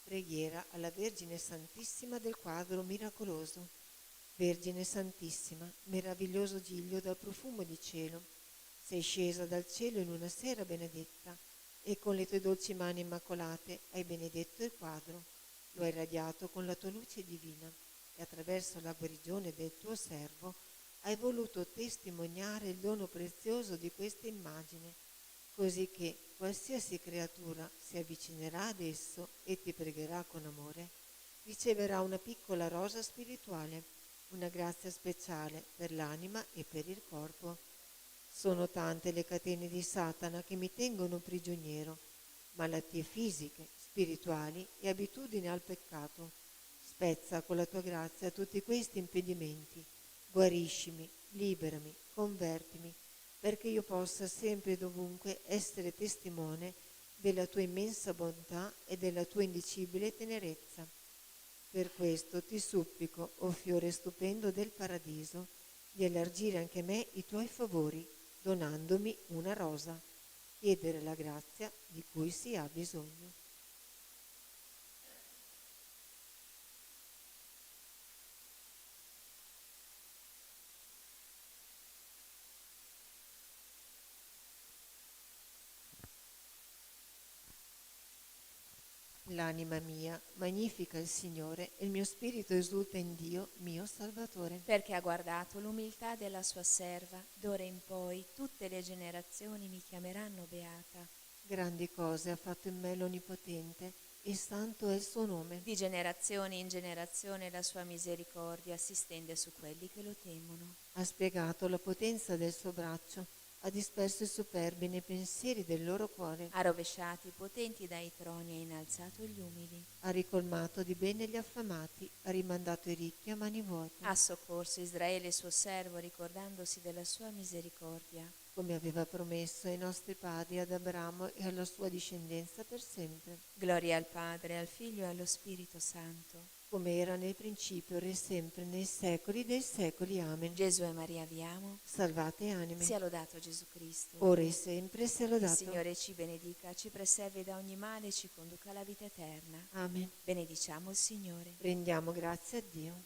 Preghiera alla Vergine Santissima del quadro miracoloso. Vergine Santissima, meraviglioso giglio dal profumo di cielo, sei scesa dal cielo in una sera benedetta e con le tue dolci mani immacolate hai benedetto il quadro, lo hai radiato con la tua luce divina e attraverso la guarigione del tuo servo hai voluto testimoniare il dono prezioso di questa immagine, così che qualsiasi creatura si avvicinerà ad esso e ti pregherà con amore, riceverà una piccola rosa spirituale, una grazia speciale per l'anima e per il corpo. Sono tante le catene di Satana che mi tengono prigioniero, malattie fisiche, spirituali e abitudini al peccato. Spezza con la tua grazia tutti questi impedimenti, guariscimi, liberami, convertimi, perché io possa sempre e dovunque essere testimone della tua immensa bontà e della tua indicibile tenerezza. Per questo ti supplico, o fiore stupendo del paradiso, di elargire anche a me i tuoi favori, donandomi una rosa, chiedere la grazia di cui si ha bisogno. l'anima mia magnifica il Signore e il mio spirito esulta in Dio, mio Salvatore. Perché ha guardato l'umiltà della sua serva, d'ora in poi tutte le generazioni mi chiameranno beata. Grandi cose ha fatto in me l'Onnipotente e santo è il suo nome. Di generazione in generazione la sua misericordia si stende su quelli che lo temono. Ha spiegato la potenza del suo braccio, ha disperso i superbi nei pensieri del loro cuore, Ha rovesciato i potenti dai troni e innalzato gli umili. ha ricolmato di bene gli affamati, ha rimandato i ricchi a mani vuote, Ha soccorso Israele suo servo, ricordandosi della sua misericordia. come aveva promesso ai nostri padri, ad Abramo e alla sua discendenza per sempre, Gloria al Padre, al Figlio e allo Spirito Santo. come era nel principio, ora e sempre, nei secoli dei secoli. Amen. Gesù e Maria vi amo. Salvate anime, Sia lodato Gesù Cristo. ora e sempre sia Il lodato. Signore ci benedica, ci preservi da ogni male e ci conduca alla vita eterna. Amen. Benediciamo il Signore. Rendiamo grazie a Dio.